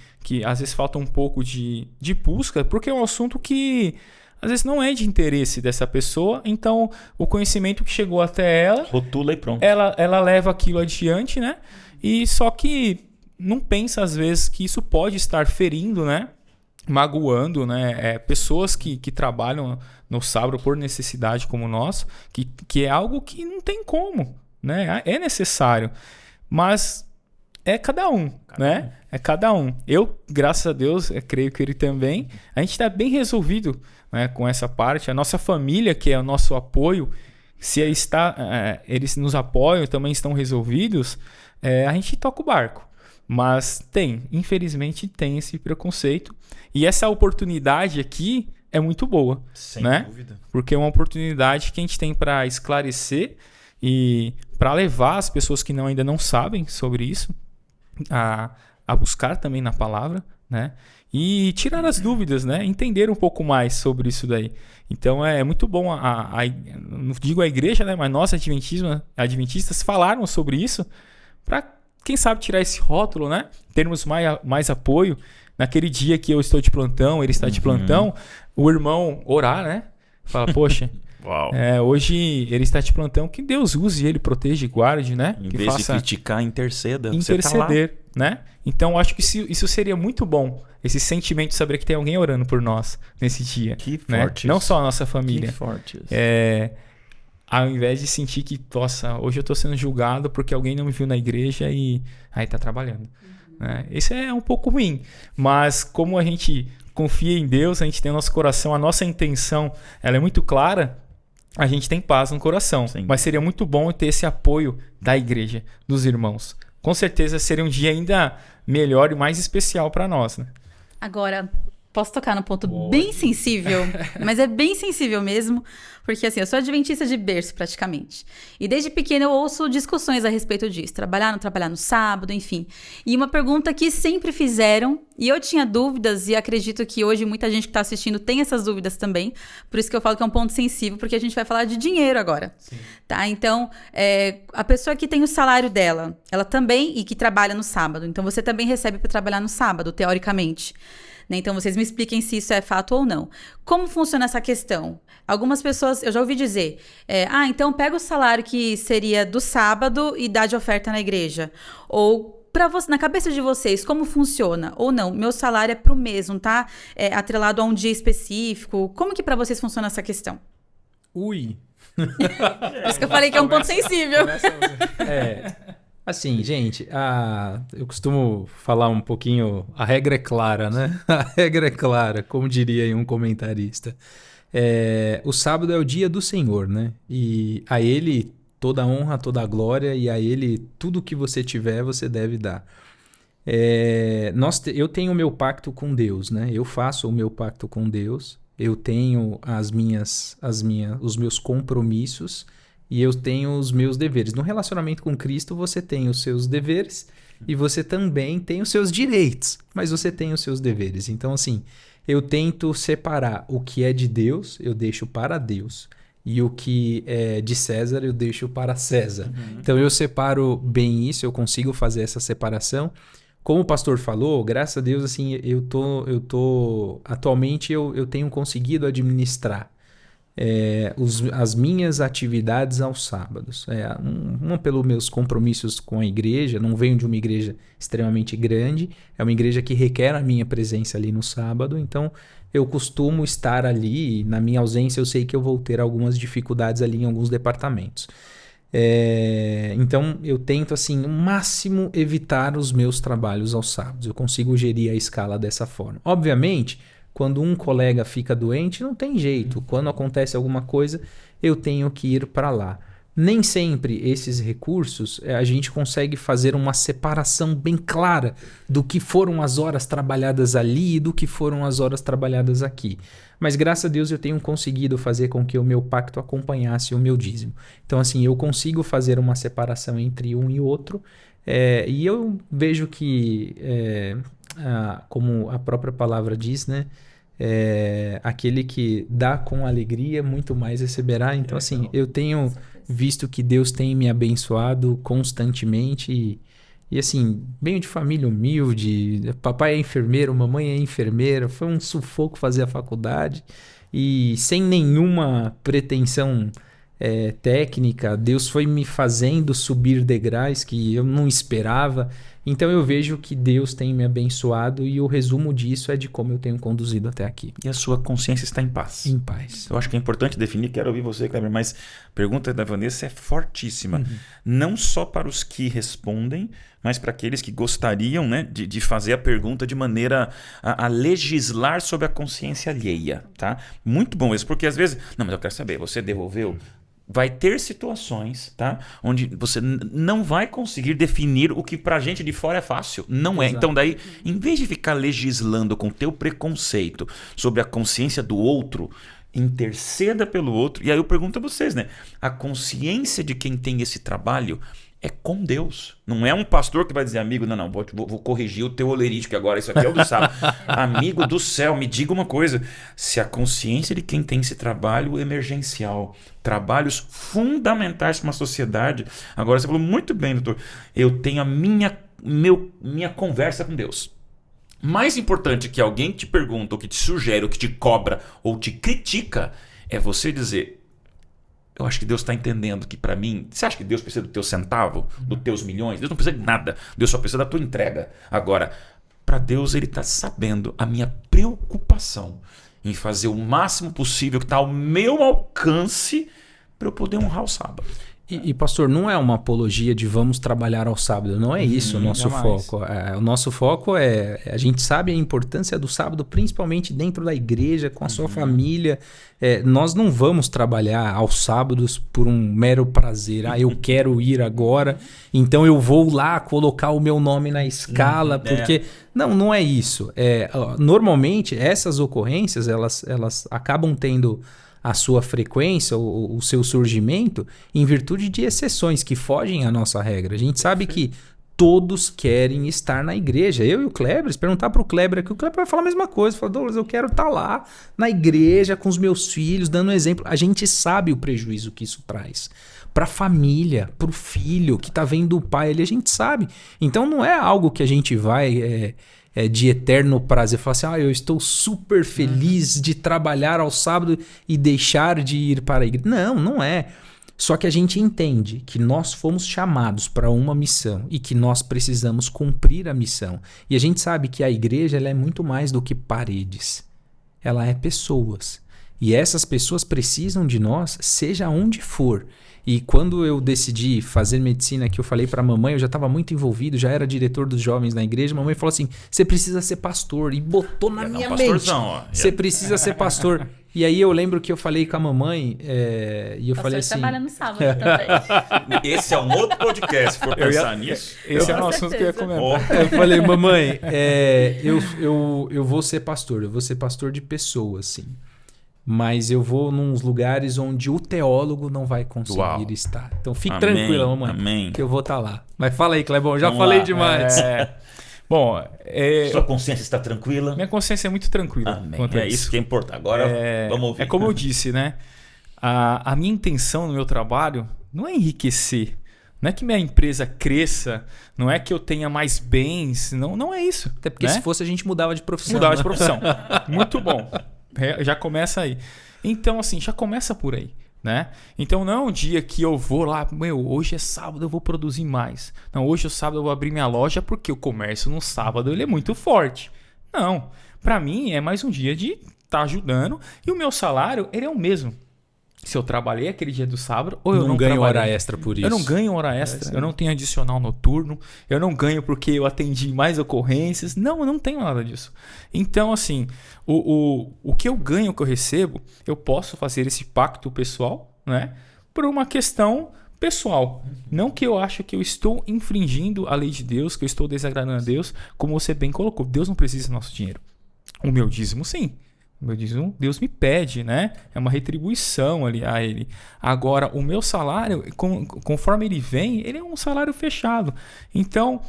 às vezes falta um pouco de busca, porque é um assunto que às vezes não é de interesse dessa pessoa. Então, o conhecimento que chegou até ela, Rotula e pronto. ela leva aquilo adiante, né? E só que não pensa, às vezes, que isso pode estar ferindo, né? Magoando, né? Pessoas que trabalham no sábado por necessidade como nós, que é algo que não tem como, né? É necessário, mas é cada um, né? É cada um. Eu, graças a Deus, creio que ele também, a gente está bem resolvido, né, com essa parte. A nossa família, que é o nosso apoio, se eles nos apoiam, também estão resolvidos, a gente toca o barco. Mas infelizmente tem esse preconceito. E essa oportunidade aqui é muito boa, Sem né? dúvida. Porque é uma oportunidade que a gente tem para esclarecer e para levar as pessoas que ainda não sabem sobre isso a buscar também na palavra, né? E tirar as dúvidas, né? Entender um pouco mais sobre isso daí. Então é muito bom, não digo a igreja, né? Mas nós adventistas falaram sobre isso para, quem sabe, tirar esse rótulo, né? Termos mais apoio. Naquele dia que eu estou de plantão, ele está de plantão, o irmão orar, né? Fala, poxa, Uau. hoje ele está de plantão, que Deus use ele, proteja e guarde, né? Em que vez faça de criticar, interceda. Você tá lá. interceder, né? Então eu acho que isso seria muito bom, esse sentimento de saber que tem alguém orando por nós nesse dia, Que né? forte Não isso. só a nossa Que família. forte isso. Ao invés de sentir que, nossa, hoje eu estou sendo julgado porque alguém não me viu na igreja e aí tá trabalhando, né? Isso é um pouco ruim, mas como a gente confia em Deus, a gente tem o nosso coração, a nossa intenção, ela é muito clara, a gente tem paz no coração. Sim. Mas seria muito bom ter esse apoio da igreja, dos irmãos. Com certeza seria um dia ainda melhor e mais especial para nós, né? Agora, posso tocar num ponto bem sensível, mas é bem sensível mesmo, porque assim, eu sou adventista de berço praticamente. E desde pequena eu ouço discussões a respeito disso, trabalhar no sábado, enfim. E uma pergunta que sempre fizeram, e eu tinha dúvidas, e acredito que hoje muita gente que está assistindo tem essas dúvidas também, por isso que eu falo que é um ponto sensível, porque a gente vai falar de dinheiro agora. Sim. Tá? Então, a pessoa que tem o salário dela, ela também, e que trabalha no sábado, então você também recebe para trabalhar no sábado, teoricamente. Então, vocês me expliquem se isso é fato ou não. Como funciona essa questão? Algumas pessoas, eu já ouvi dizer, então pega o salário que seria do sábado e dá de oferta na igreja. Ou, na cabeça de vocês, como funciona? Ou não, meu salário é pro mês, não tá atrelado a um dia específico. Como que para vocês funciona essa questão? Ui. Por isso que eu falei que é um ponto sensível. Assim, gente, eu costumo falar um pouquinho, a regra é clara, né? A regra é clara, como diria aí um comentarista. O sábado é o dia do Senhor, né? E a Ele toda a honra, toda a glória, e a Ele tudo que você tiver, você deve dar. Eu tenho o meu pacto com Deus, né? Eu faço o meu pacto com Deus, eu tenho os meus compromissos e eu tenho os meus deveres. No relacionamento com Cristo, você tem os seus deveres e você também tem os seus direitos, mas você tem os seus deveres. Então, assim, eu tento separar o que é de Deus, eu deixo para Deus. E o que é de César, eu deixo para César. Então, eu separo bem isso, eu consigo fazer essa separação. Como o pastor falou, graças a Deus, assim, atualmente eu tenho conseguido administrar as minhas atividades aos sábados. Uma pelos meus compromissos com a igreja, não venho de uma igreja extremamente grande, é uma igreja que requer a minha presença ali no sábado, então eu costumo estar ali, e na minha ausência eu sei que eu vou ter algumas dificuldades ali em alguns departamentos. Então eu tento assim o máximo evitar os meus trabalhos aos sábados. Eu consigo gerir a escala dessa forma. Obviamente, quando um colega fica doente, não tem jeito. Quando acontece alguma coisa, eu tenho que ir para lá. Nem sempre esses recursos a gente consegue fazer uma separação bem clara do que foram as horas trabalhadas ali e do que foram as horas trabalhadas aqui. Mas graças a Deus eu tenho conseguido fazer com que o meu pacto acompanhasse o meu dízimo. Então assim, eu consigo fazer uma separação entre um e outro e eu vejo que, como a própria palavra diz, né? Aquele que dá com alegria muito mais receberá. Então assim, eu tenho visto que Deus tem me abençoado constantemente e assim, venho de família humilde, papai é enfermeiro, mamãe é enfermeira, foi um sufoco fazer a faculdade e sem nenhuma pretensão técnica, Deus foi me fazendo subir degraus que eu não esperava. Então eu vejo que Deus tem me abençoado e o resumo disso é de como eu tenho conduzido até aqui. E a sua consciência está em paz? Em paz. Eu acho que é importante definir, quero ouvir você, Kleber, mas a pergunta da Vanessa é fortíssima. Não só para os que respondem, mas para aqueles que gostariam, né, de fazer a pergunta de maneira a legislar sobre a consciência alheia. Tá? Muito bom isso, porque às vezes... Não, mas eu quero saber, você devolveu... Vai ter situações, tá? Onde você não vai conseguir definir o que pra gente de fora é fácil. Não é. Então daí, em vez de ficar legislando com o teu preconceito sobre a consciência do outro, interceda pelo outro. E aí eu pergunto a vocês, né? A consciência de quem tem esse trabalho é com Deus. Não é um pastor que vai dizer, amigo, não, vou corrigir o teu olerite, que agora isso aqui é o do sábado. Amigo do céu, me diga uma coisa. Se a consciência de quem tem esse trabalho emergencial, trabalhos fundamentais para uma sociedade... Agora você falou muito bem, doutor. Eu tenho a minha conversa com Deus. Mais importante que alguém te pergunta, ou que te sugere, ou que te cobra, ou te critica, é você dizer... Eu acho que Deus está entendendo que para mim... Você acha que Deus precisa do teu centavo? Dos teus milhões? Deus não precisa de nada. Deus só precisa da tua entrega. Agora, para Deus, Ele está sabendo a minha preocupação em fazer o máximo possível que está ao meu alcance para eu poder honrar o sábado. E pastor, não é uma apologia de vamos trabalhar ao sábado, não é isso o nosso foco. O nosso foco a gente sabe a importância do sábado, principalmente dentro da igreja, com a sua família. Nós não vamos trabalhar aos sábados por um mero prazer. Eu quero ir agora, então eu vou lá colocar o meu nome na escala, porque... Não é isso. Normalmente, essas ocorrências, elas acabam tendo... a sua frequência, o seu surgimento, em virtude de exceções que fogem à nossa regra. A gente sabe que todos querem estar na igreja. Eu e o Kleber, se perguntar para o Kleber aqui, o Kleber vai falar a mesma coisa. Fala, Douglas, eu quero estar lá na igreja com os meus filhos, dando exemplo. A gente sabe o prejuízo que isso traz. Para a família, para o filho que está vendo o pai ali, a gente sabe. Então não é algo que a gente vai... de eterno prazer, falar assim, eu estou super feliz de trabalhar ao sábado e deixar de ir para a igreja. Não é. Só que a gente entende que nós fomos chamados para uma missão e que nós precisamos cumprir a missão. E a gente sabe que a igreja ela é muito mais do que paredes. Ela é pessoas. E essas pessoas precisam de nós, seja onde for. E quando eu decidi fazer medicina, que eu falei pra mamãe, eu já estava muito envolvido, já era diretor dos jovens na igreja, a mamãe falou assim, você precisa ser pastor. E botou na minha mente, você precisa ser pastor. E aí eu lembro que eu falei com a mamãe, e eu falei assim... trabalha no sábado também. Esse é um outro podcast, se for pensar nisso. Esse é um Com assunto que eu ia certeza. comentar. Eu falei, mamãe, eu vou ser pastor, eu vou ser pastor de pessoas, sim. Mas eu vou nos lugares onde o teólogo não vai conseguir Uau. estar. Então fique Amém, tranquila, mamãe, amém. que eu vou estar lá. Mas fala aí, Clebão, já Vamos falei lá. demais. Bom, Sua consciência está tranquila? minha consciência é muito tranquila Amém. quanto a É isso que é importante. Agora vamos ouvir. É como eu disse, né? A minha intenção no meu trabalho não é enriquecer. Não é que minha empresa cresça, não é que eu tenha mais bens, não é isso. Até porque né? se fosse a gente mudava de profissão. Mudar de né? profissão. Muito bom. Já começa aí. Então, assim, já começa por aí, né? Então, não é um dia que eu vou lá, hoje é sábado, eu vou produzir mais. Não, hoje é sábado, eu vou abrir minha loja porque o comércio no sábado ele é muito forte. Não. Para mim, é mais um dia de estar ajudando e o meu salário, ele é o mesmo. Se eu trabalhei aquele dia do sábado ou eu não ganho trabalhei. hora extra por isso. Eu não ganho hora extra, eu não tenho adicional noturno, eu não ganho porque eu atendi mais ocorrências. Não, eu não tenho nada disso. Então, assim, o que eu ganho, o que eu recebo, eu posso fazer esse pacto pessoal, né? Por uma questão pessoal. Não que eu acho que eu estou infringindo a lei de Deus, que eu estou desagradando a Deus, como você bem colocou. Deus não precisa do nosso dinheiro. O meu dízimo, sim. O meu dízimo, Deus me pede, né? É uma retribuição ali a ele. Agora, o meu salário, conforme ele vem, ele é um salário fechado. Então,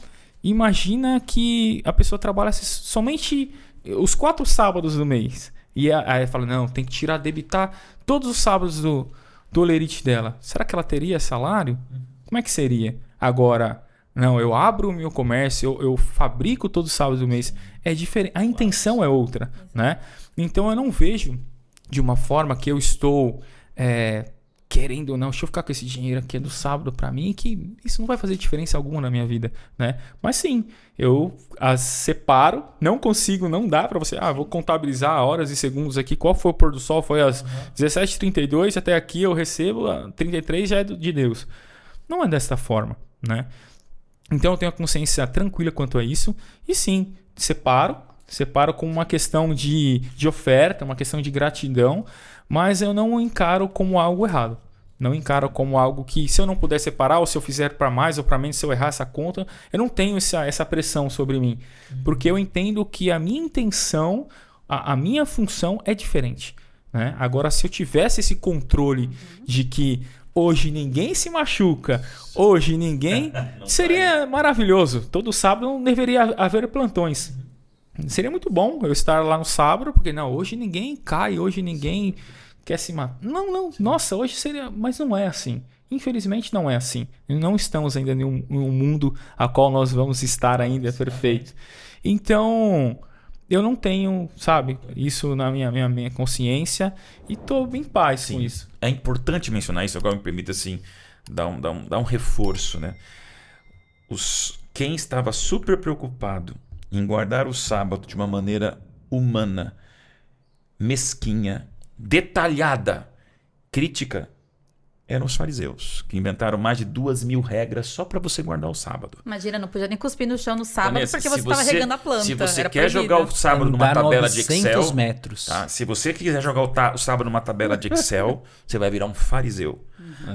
imagina que a pessoa trabalha somente os 4 sábados do mês. E aí fala, não, tem que tirar, debitar todos os sábados do olerite dela. Será que ela teria salário? Como é que seria? Agora, não, eu abro o meu comércio, eu fabrico todos os sábados do mês. É diferente, a intenção é outra, né? Então eu não vejo de uma forma que eu estou querendo ou não, deixa eu ficar com esse dinheiro aqui do sábado para mim, que isso não vai fazer diferença alguma na minha vida, né? Mas sim, eu as separo, não consigo, não dá para você, vou contabilizar horas e segundos aqui, qual foi o pôr do sol, foi às 17h32, até aqui eu recebo, 33 já é de Deus. Não é desta forma, né? Então eu tenho a consciência tranquila quanto a isso, e sim, separo com uma questão de oferta, uma questão de gratidão, mas eu não encaro como algo errado. Não encaro como algo que, se eu não puder separar, ou se eu fizer para mais ou para menos, se eu errar essa conta, eu não tenho essa pressão sobre mim. Porque eu entendo que a minha intenção, a minha função é diferente, né? Agora, se eu tivesse esse controle de que hoje ninguém se machuca, hoje ninguém... seria maravilhoso. Todo sábado não deveria haver plantões. Seria muito bom eu estar lá no sábado, porque não, hoje ninguém cai, hoje ninguém quer se matar. Não, nossa, hoje seria... Mas não é assim. Infelizmente não é assim. Não estamos ainda em um mundo a qual nós vamos estar ainda perfeito. Então, eu não tenho, sabe, isso na minha consciência e estou em paz com isso. É importante mencionar isso, agora me permita assim, dar um reforço, né? Quem estava super preocupado em guardar o sábado de uma maneira humana, mesquinha, detalhada, crítica, eram os fariseus, que inventaram mais de 2.000 regras só para você guardar o sábado. Imagina, não podia nem cuspir no chão no sábado, Vanessa, porque você estava regando a planta. Se você era quer proibido. jogar o sábado numa Andar tabela de 900 Excel... metros. Tá? Se você quiser jogar o sábado numa tabela de Excel, você vai virar um fariseu.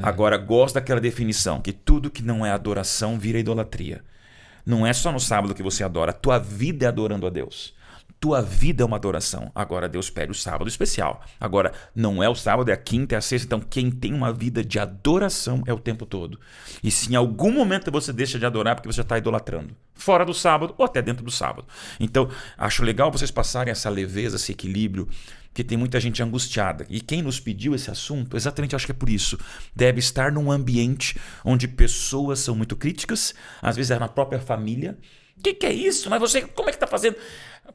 Agora, gosto daquela definição, que tudo que não é adoração vira idolatria. Não é só no sábado que você adora, tua vida é adorando a Deus. Tua vida é uma adoração. Agora Deus pede o sábado especial. Agora, não é o sábado, é a quinta, é a sexta. Então, quem tem uma vida de adoração é o tempo todo. E se em algum momento você deixa de adorar, porque você está idolatrando. Fora do sábado ou até dentro do sábado. Então, acho legal vocês passarem essa leveza, esse equilíbrio, porque tem muita gente angustiada. E quem nos pediu esse assunto, exatamente acho que é por isso, deve estar num ambiente onde pessoas são muito críticas, às vezes é na própria família. O que é isso? Mas você, como é que está fazendo?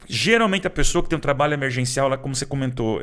Geralmente a pessoa que tem um trabalho emergencial, lá como você comentou,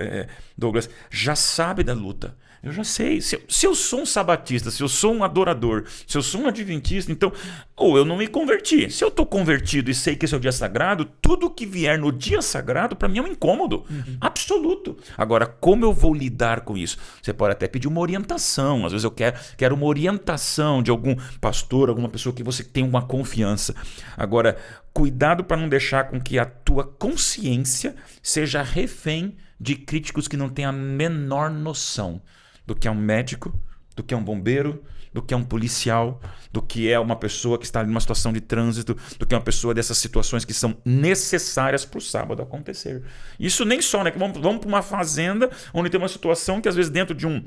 Douglas, já sabe da luta. Eu já sei. Se eu sou um sabatista, se eu sou um adorador, se eu sou um adventista, então, ou eu não me converti. Se eu estou convertido e sei que esse é o dia sagrado, tudo que vier no dia sagrado, para mim é um incômodo. Absoluto. Agora, como eu vou lidar com isso? Você pode até pedir uma orientação. Às vezes eu quero uma orientação de algum pastor, alguma pessoa que você tem uma confiança. Agora, cuidado para não deixar com que a tua consciência seja refém de críticos que não têm a menor noção do que é um médico, do que é um bombeiro, do que é um policial, do que é uma pessoa que está em uma situação de trânsito, do que é uma pessoa dessas situações que são necessárias para o sábado acontecer. Isso nem só, né? Vamos para uma fazenda onde tem uma situação que às vezes dentro de um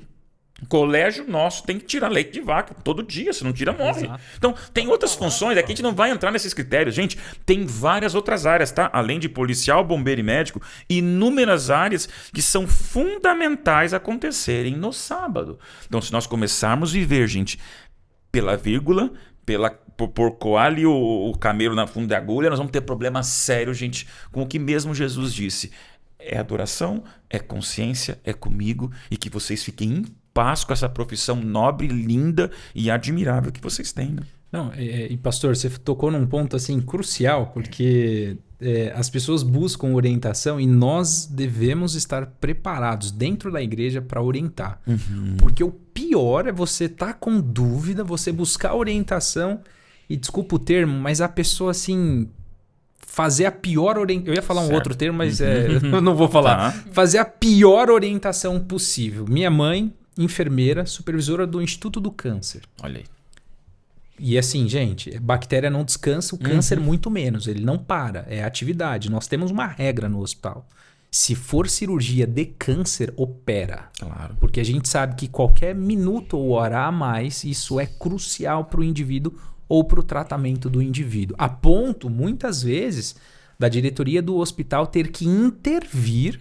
colégio nosso tem que tirar leite de vaca todo dia, se não tira, morre. Exato. Então, tem outras funções, aqui a gente não vai entrar nesses critérios. Gente, tem várias outras áreas, tá? Além de policial, bombeiro e médico, inúmeras áreas que são fundamentais acontecerem no sábado. Então, se nós começarmos a viver, gente, pela vírgula, por coalho e o camelo na fundo da agulha, nós vamos ter problema sério, gente, com o que mesmo Jesus disse. É adoração, é consciência, é comigo, e que vocês fiquem em paz com essa profissão nobre, linda e admirável que vocês têm. Né? Não, e pastor, você tocou num ponto assim crucial, porque as pessoas buscam orientação e nós devemos estar preparados dentro da igreja para orientar. Porque o pior é você estar com dúvida, você buscar orientação e, desculpa o termo, mas a pessoa assim... fazer a pior orientação... Eu ia falar um outro termo, mas eu não vou falar. Tá. Fazer a pior orientação possível. Minha mãe, enfermeira, supervisora do Instituto do Câncer. Olha aí. E assim, gente, bactéria não descansa, o câncer muito menos. Ele não para, é atividade. Nós temos uma regra no hospital. Se for cirurgia de câncer, opera. Claro. Porque a gente sabe que qualquer minuto ou hora a mais, isso é crucial para o indivíduo ou para o tratamento do indivíduo. A ponto, muitas vezes, da diretoria do hospital ter que intervir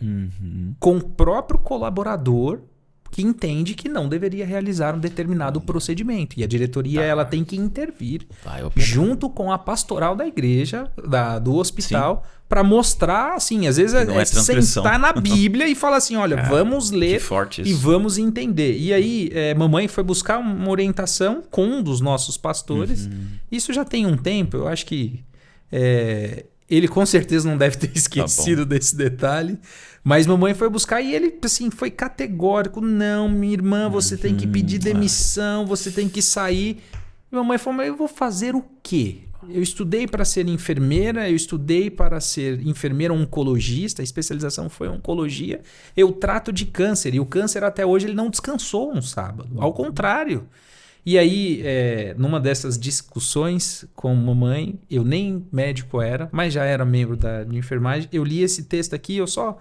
com o próprio colaborador que entende que não deveria realizar um determinado procedimento. E a diretoria ela tem que intervir junto com a pastoral da igreja, do hospital, para mostrar, assim, às vezes sentar na Bíblia e falar assim, olha, vamos ler e vamos entender. E aí, mamãe foi buscar uma orientação com um dos nossos pastores. Isso já tem um tempo, eu acho que ele com certeza não deve ter esquecido desse detalhe. Mas mamãe foi buscar e ele assim, foi categórico. Não, minha irmã, você tem que pedir demissão, você tem que sair. E mamãe falou, mas eu vou fazer o quê? Eu estudei para ser enfermeira, eu estudei para ser enfermeira oncologista, a especialização foi oncologia. Eu trato de câncer e o câncer até hoje ele não descansou um sábado. Ao contrário. E aí, numa dessas discussões com mamãe, eu nem médico era, mas já era membro de enfermagem, eu li esse texto aqui, eu só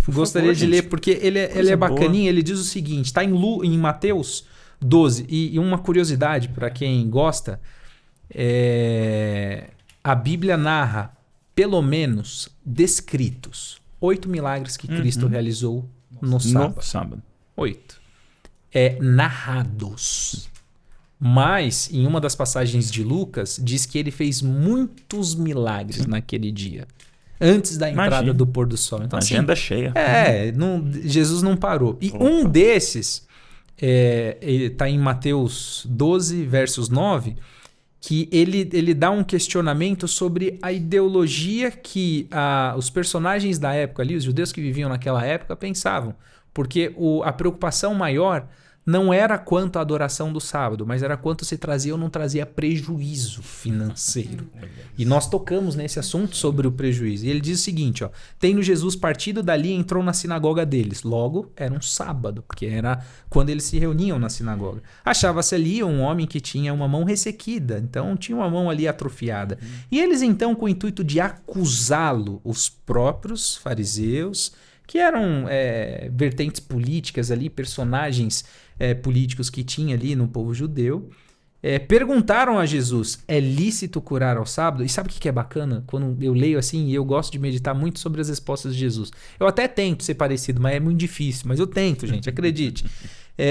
gostaria de ler, porque ele é bacaninha, ele diz o seguinte, está em Mateus 12, e uma curiosidade para quem gosta, a Bíblia narra, pelo menos, descritos, 8 milagres que Cristo realizou no sábado. 8. Narrados. Mas, em uma das passagens de Lucas, diz que ele fez muitos milagres naquele dia. Antes da entrada do pôr do sol. Então, agenda cheia. Jesus não parou. E um desses, está em Mateus 12, versos 9, que ele dá um questionamento sobre a ideologia que os personagens da época ali, os judeus que viviam naquela época, pensavam. Porque a preocupação maior não era quanto a adoração do sábado, mas era quanto se trazia ou não trazia prejuízo financeiro. E nós tocamos nesse assunto sobre o prejuízo. E ele diz o seguinte, tendo Jesus partido dali, entrou na sinagoga deles. Logo, era um sábado, porque era quando eles se reuniam na sinagoga. Achava-se ali um homem que tinha uma mão ressequida, então tinha uma mão ali atrofiada. E eles então, com o intuito de acusá-lo, os próprios fariseus, que eram vertentes políticas ali, personagens políticos que tinha ali no povo judeu, perguntaram a Jesus, é lícito curar ao sábado? E sabe o que é bacana? Quando eu leio assim, e eu gosto de meditar muito sobre as respostas de Jesus. Eu até tento ser parecido, mas é muito difícil. Mas eu tento, gente, acredite.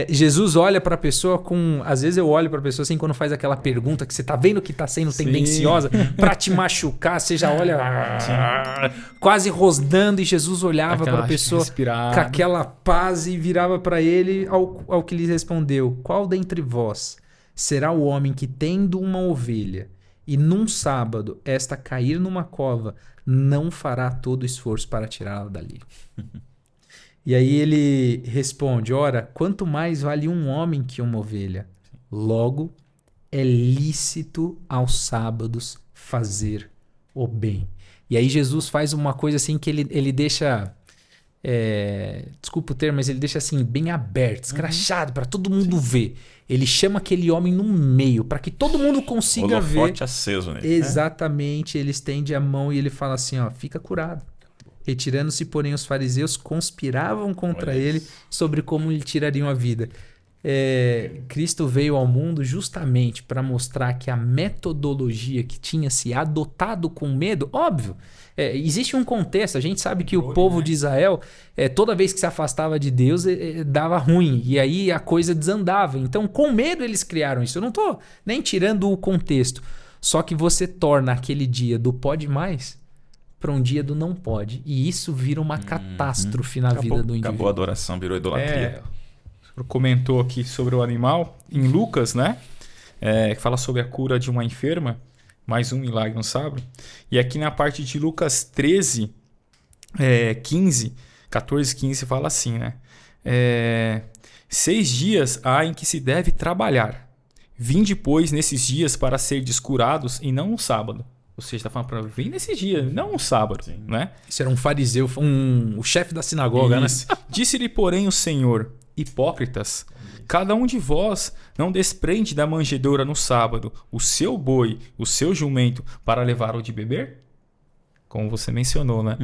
Jesus olha para a pessoa com... Às vezes eu olho para a pessoa assim, quando faz aquela pergunta que você tá vendo que tá sendo tendenciosa para te machucar, você já olha quase rosnando, e Jesus olhava para a pessoa com aquela paz e virava para ele ao que lhe respondeu: qual dentre vós será o homem que, tendo uma ovelha e num sábado esta cair numa cova, não fará todo o esforço para tirá-la dali? E aí ele responde: ora, quanto mais vale um homem que uma ovelha. Logo, é lícito aos sábados fazer o bem. E aí Jesus faz uma coisa assim que ele deixa... desculpa o termo, mas ele deixa assim bem aberto, escrachado, para todo mundo ver. Ele chama aquele homem no meio, para que todo mundo consiga ver. Holofote aceso nele. Exatamente, ele estende a mão e ele fala assim, ó, fica curado. Retirando-se, porém, os fariseus conspiravam contra ele sobre como lhe tirariam a vida. Cristo veio ao mundo justamente para mostrar que a metodologia que tinha se adotado com medo, óbvio, existe um contexto. A gente sabe que o povo de Israel, toda vez que se afastava de Deus, dava ruim, e aí a coisa desandava. Então, com medo eles criaram isso. Eu não estou nem tirando o contexto, só que você torna aquele dia do pode mais para um dia do não pode, e isso vira uma catástrofe na vida do indivíduo. Acabou a adoração, virou idolatria. Comentou aqui sobre o animal em Lucas, né? Que fala sobre a cura de uma enferma, mais um milagre no sábado. E aqui na parte de Lucas 13, 14, 15, fala assim, né? 6 dias há em que se deve trabalhar. Vinde, pois, nesses dias para serdes curados, e não no sábado. Ou seja, está falando para vir nesses dias, não no sábado, né? Isso era um fariseu, o chefe da sinagoga, né? Disse-lhe, porém, o Senhor: hipócritas, cada um de vós não desprende da manjedoura no sábado o seu boi, o seu jumento, para levá-lo de beber? Como você mencionou, né?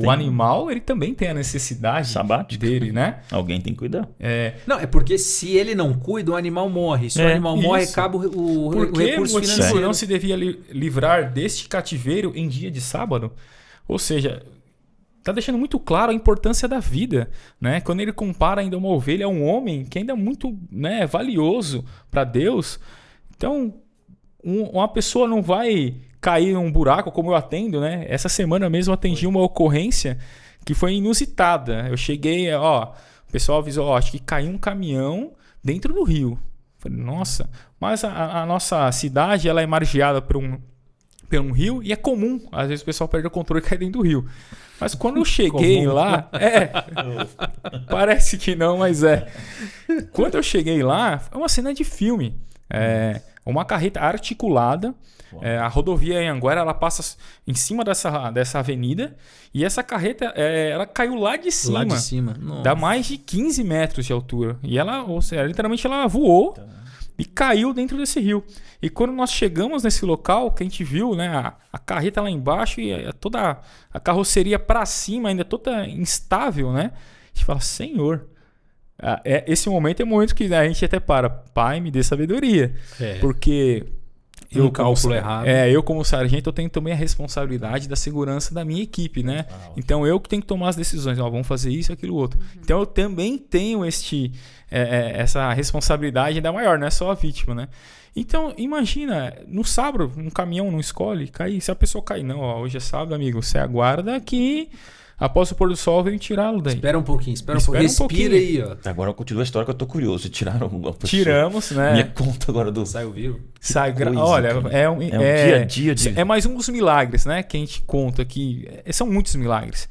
O animal, ele também tem a necessidade dele, né? Alguém tem que cuidar. Não, é porque se ele não cuida, o animal morre. Se o animal morre, acaba o recurso financeiro. Não se devia livrar deste cativeiro em dia de sábado? Ou seja, está deixando muito claro a importância da vida, né? Quando ele compara ainda uma ovelha a um homem que ainda é muito, né, valioso para Deus. Então, uma pessoa não vai cair num buraco como eu atendo, né? Essa semana mesmo eu atendi uma ocorrência que foi inusitada. Eu cheguei, o pessoal avisou, acho que caiu um caminhão dentro do rio. Falei, nossa, mas a nossa cidade, ela é margeada por um rio, e é comum, às vezes o pessoal perde o controle e cai dentro do rio. Mas quando eu cheguei lá, parece que não, mas é. Quando eu cheguei lá, é uma cena de filme. Uma carreta articulada. A rodovia em Anguera, ela passa em cima dessa avenida, e essa carreta ela caiu lá de cima. Lá de cima. Dá mais de 15 metros de altura. E ela, ou seja, literalmente ela voou e caiu dentro desse rio. E quando nós chegamos nesse local, que a gente viu, né, a carreta lá embaixo e toda a carroceria para cima, ainda toda instável, né? A gente fala, Senhor, esse momento é o momento que a gente até Pai, me dê sabedoria. Porque eu cálculo errado. Eu como sargento, eu tenho também a responsabilidade da segurança da minha equipe, né? Então eu que tenho que tomar as decisões. Vamos fazer isso, aquilo, outro. Então eu também tenho essa responsabilidade ainda maior, não é só a vítima, né? Então imagina, no sábado, um caminhão não escolhe cair. Se a pessoa cair, não, hoje é sábado, amigo, você aguarda que após o pôr do sol vem tirá-lo daí. Espera um pouquinho, respira aí, ó. Agora continua a história que eu tô curioso. Tiraram uma pessoa. Tiramos, né? Minha conta agora do... Saiu vivo? Olha, é um dia a dia de... É mais um dos milagres, né? Que a gente conta aqui. São muitos milagres.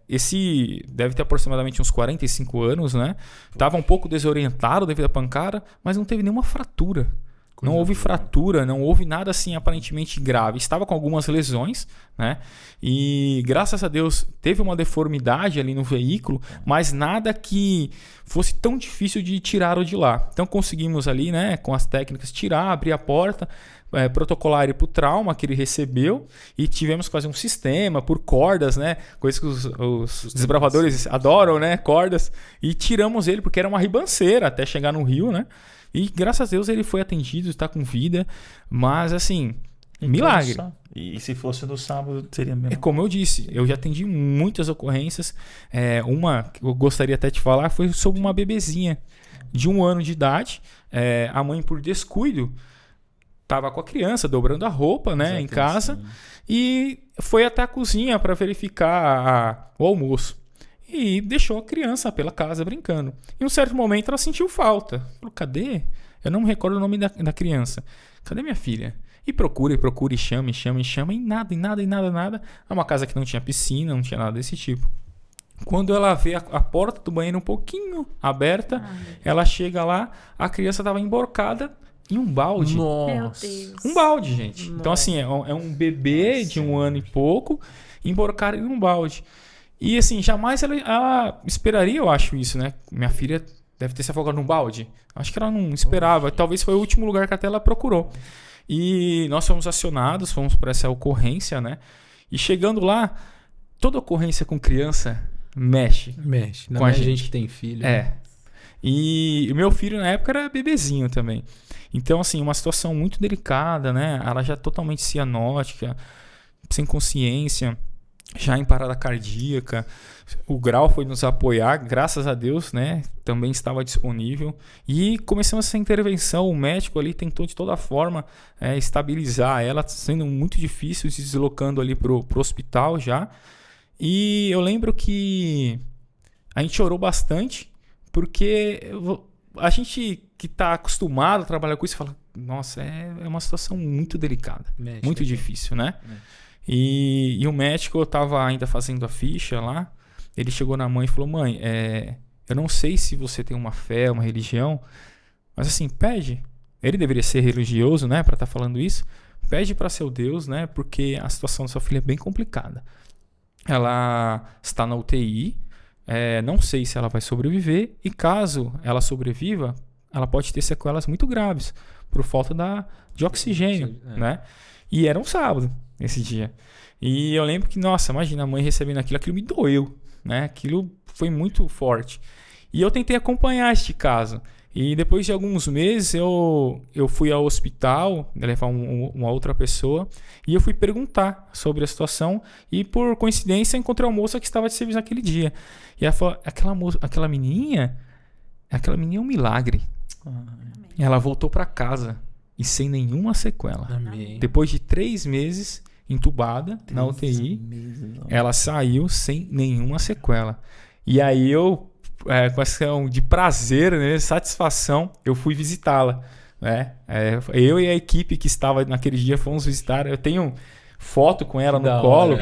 Esse deve ter aproximadamente uns 45 anos, né? Tava um pouco desorientado devido à pancada, mas não teve nenhuma fratura. Não houve fratura, não houve nada assim aparentemente grave. Estava com algumas lesões, né? E graças a Deus teve uma deformidade ali no veículo, mas nada que fosse tão difícil de tirá-lo de lá. Então conseguimos ali, né, com as técnicas, abrir a porta, protocolar ele para o trauma que ele recebeu, e tivemos que fazer um sistema por cordas, né? Coisa que os desbravadores adoram, né? Cordas. E tiramos ele porque era uma ribanceira até chegar no rio, né? E graças a Deus ele foi atendido, está com vida. Mas assim, Milagre. Então, e se fosse no sábado, seria mesmo. É como eu disse, eu já atendi muitas ocorrências. Uma que eu gostaria até de falar foi sobre uma bebezinha de 1 ano de idade. A mãe, por descuido, estava com a criança dobrando a roupa, né, em casa, e foi até a cozinha para verificar o almoço. E deixou a criança pela casa brincando. Em um certo momento ela sentiu falta. Falou, cadê? Eu não me recordo o nome da criança. Cadê minha filha? E procura, e chama, e nada. É uma casa que não tinha piscina, não tinha nada desse tipo. Quando ela vê a porta do banheiro um pouquinho aberta, ela chega lá, a criança estava emborcada em um balde. Meu Deus. Um balde, gente. Então, assim, é um bebê de 1 ano e pouco emborcado em um balde. E, assim, jamais ela esperaria, eu acho, isso, né? Minha filha deve ter se afogado num balde. Acho que ela não esperava. Talvez foi o último lugar que até ela procurou. E nós fomos acionados, fomos para essa ocorrência, né? E chegando lá, toda ocorrência com criança mexe. Não com a é gente. gente que tem filho. E o meu filho na época era bebezinho também. Então, assim, uma situação muito delicada, né? Ela já totalmente cianótica, sem consciência, já em parada cardíaca. O Grau foi nos apoiar, graças a Deus, né? Também estava disponível. E começamos essa intervenção. O médico ali tentou de toda forma estabilizar ela, sendo muito difícil, se deslocando ali pro hospital já. E eu lembro que a gente chorou bastante, porque a gente que está acostumado a trabalhar com isso fala, nossa, é uma situação muito delicada, muito difícil, né? E o médico estava ainda fazendo a ficha lá, ele chegou na mãe e falou, mãe, eu não sei se você tem uma fé, uma religião, mas assim, pede. Ele deveria ser religioso, né, para estar falando isso. Pede para seu Deus, né, porque a situação da sua filha é bem complicada. Ela está na UTI, não sei se ela vai sobreviver, e caso ela sobreviva, ela pode ter sequelas muito graves por falta de oxigênio, né? E era um sábado esse dia. E eu lembro que, nossa, imagina a mãe recebendo aquilo me doeu, né? Aquilo foi muito forte. E eu tentei acompanhar este caso. E depois de alguns meses eu fui ao hospital, levar uma outra pessoa, e eu fui perguntar sobre a situação, e por coincidência encontrei uma moça que estava de serviço naquele dia. E ela falou, aquela menininha é um milagre. Ela voltou para casa e sem nenhuma sequela. Amém. Depois de 3 meses entubada na UTI, ela saiu sem nenhuma sequela. E aí eu, com essa de prazer, né, satisfação, eu fui visitá-la, né? Eu e a equipe que estava naquele dia fomos visitar. Eu tenho foto com ela no colo,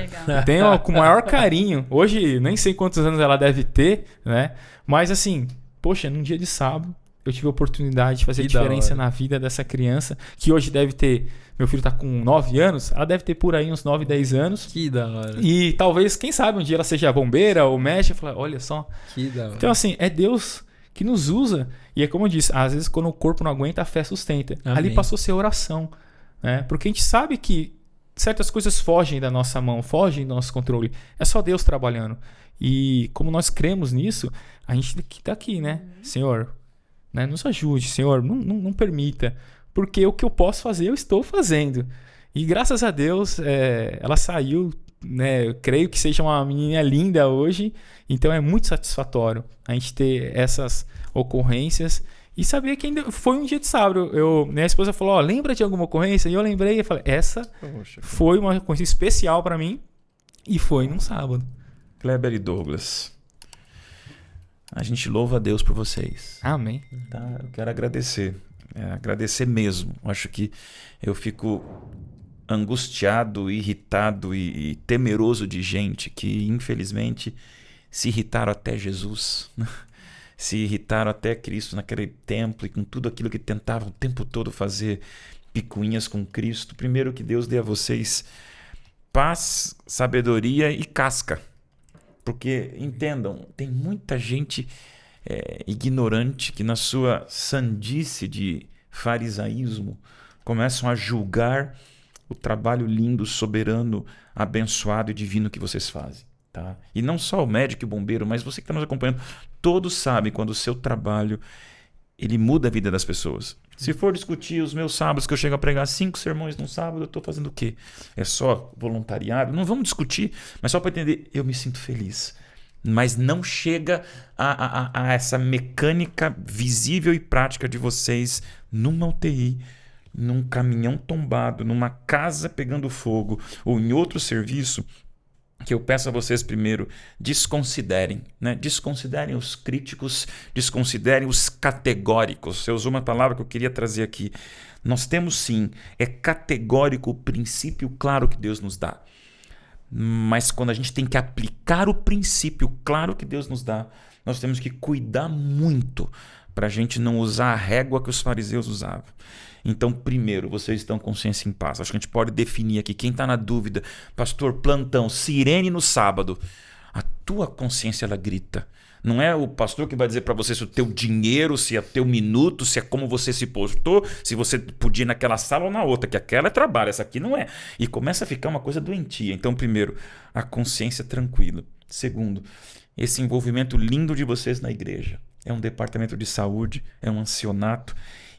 tenho com o maior carinho. Hoje nem sei quantos anos ela deve ter, né? Mas assim, poxa, num dia de sábado eu tive a oportunidade de fazer diferença na vida dessa criança, que hoje deve ter... Meu filho tá com 9 anos, ela deve ter por aí uns 9, 10 anos. Que da hora. E talvez, quem sabe, um dia ela seja bombeira ou mexe e fala, olha só. Que da hora. Então, assim, é Deus que nos usa. E é como eu disse, às vezes quando o corpo não aguenta, a fé sustenta. Amém. Ali passou a ser oração, né? Porque a gente sabe que certas coisas fogem da nossa mão, fogem do nosso controle. É só Deus trabalhando. E como nós cremos nisso, a gente tá aqui, né? Senhor, né? Nos ajude, Senhor, não permita. Porque o que eu posso fazer, eu estou fazendo. E graças a Deus, ela saiu, né? Eu creio que seja uma menina linda hoje. Então é muito satisfatório a gente ter essas ocorrências e saber que ainda foi um dia de sábado. Minha esposa falou, lembra de alguma ocorrência? E eu lembrei e falei, essa foi uma ocorrência especial para mim e foi num sábado. Kleber e Douglas, a gente louva a Deus por vocês. Amém. Tá? Eu quero agradecer. Agradecer mesmo. Acho que eu fico angustiado, irritado e temeroso de gente que, infelizmente, se irritaram até Jesus, se irritaram até Cristo naquele templo e com tudo aquilo que tentavam o tempo todo fazer picuinhas com Cristo. Primeiro, que Deus dê a vocês paz, sabedoria e casca. Porque, entendam, tem muita gente ignorante que na sua sandice de farisaísmo começam a julgar o trabalho lindo, soberano, abençoado e divino que vocês fazem. Tá? E não só o médico e o bombeiro, mas você que está nos acompanhando, todos sabem quando o seu trabalho ele muda a vida das pessoas. Se for discutir os meus sábados, que eu chego a pregar 5 sermões num sábado, eu estou fazendo o quê? É só voluntariado? Não vamos discutir, mas só para entender, eu me sinto feliz. Mas não chega a essa mecânica visível e prática de vocês numa UTI, num caminhão tombado, numa casa pegando fogo ou em outro serviço, que eu peço a vocês primeiro, desconsiderem, né? Desconsiderem os críticos, desconsiderem os categóricos. Você usou uma palavra que eu queria trazer aqui. Nós temos sim, é categórico o princípio claro que Deus nos dá. Mas quando a gente tem que aplicar o princípio claro que Deus nos dá, nós temos que cuidar muito para a gente não usar a régua que os fariseus usavam. Então, primeiro, vocês estão com consciência em paz. Acho que a gente pode definir aqui, quem está na dúvida, pastor, plantão, sirene no sábado, a tua consciência ela grita. Não é o pastor que vai dizer para você se o teu dinheiro, se é o teu minuto, se é como você se postou, se você podia ir naquela sala ou na outra, que aquela é trabalho, essa aqui não é. E começa a ficar uma coisa doentia. Então, primeiro, a consciência tranquila. Segundo, esse envolvimento lindo de vocês na igreja. É um departamento de saúde, é um ancianato.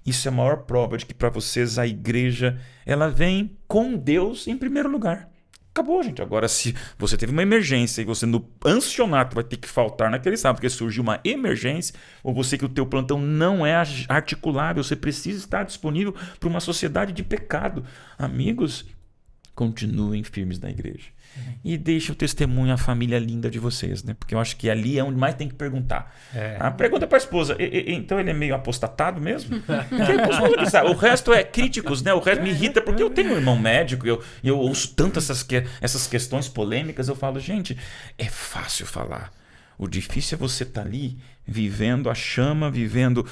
Isso é a maior prova de que para vocês a igreja ela vem com Deus em primeiro lugar. Acabou, gente. Agora, se você teve uma emergência e você no ancianato vai ter que faltar naquele sábado porque surgiu uma emergência, ou você que o teu plantão não é articulável, você precisa estar disponível para uma sociedade de pecado. Amigos, continuem firmes na igreja. E deixem o testemunho, a família linda de vocês, né? Porque eu acho que ali é onde mais tem que perguntar. A pergunta para a esposa, então ele é meio apostatado mesmo? O resto é críticos, né? O resto me irrita porque eu tenho um irmão médico, eu ouço tanto essas questões polêmicas, eu falo, gente, é fácil falar. O difícil é você estar ali vivendo a chama, vivendo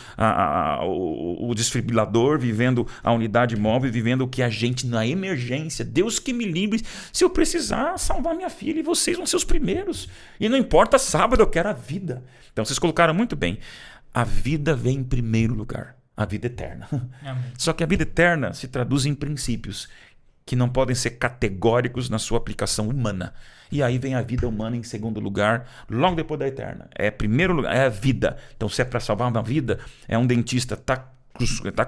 o desfibrilador, vivendo a unidade móvel, vivendo o que a gente na emergência. Deus que me livre se eu precisar salvar minha filha e vocês vão ser os primeiros. E não importa sábado, eu quero a vida. Então vocês colocaram muito bem. A vida vem em primeiro lugar. A vida eterna. Amém. Só que a vida eterna se traduz em princípios que não podem ser categóricos na sua aplicação humana. E aí vem a vida humana em segundo lugar, logo depois da eterna. É primeiro lugar, é a vida. Então, se é para salvar uma vida, é um dentista, tá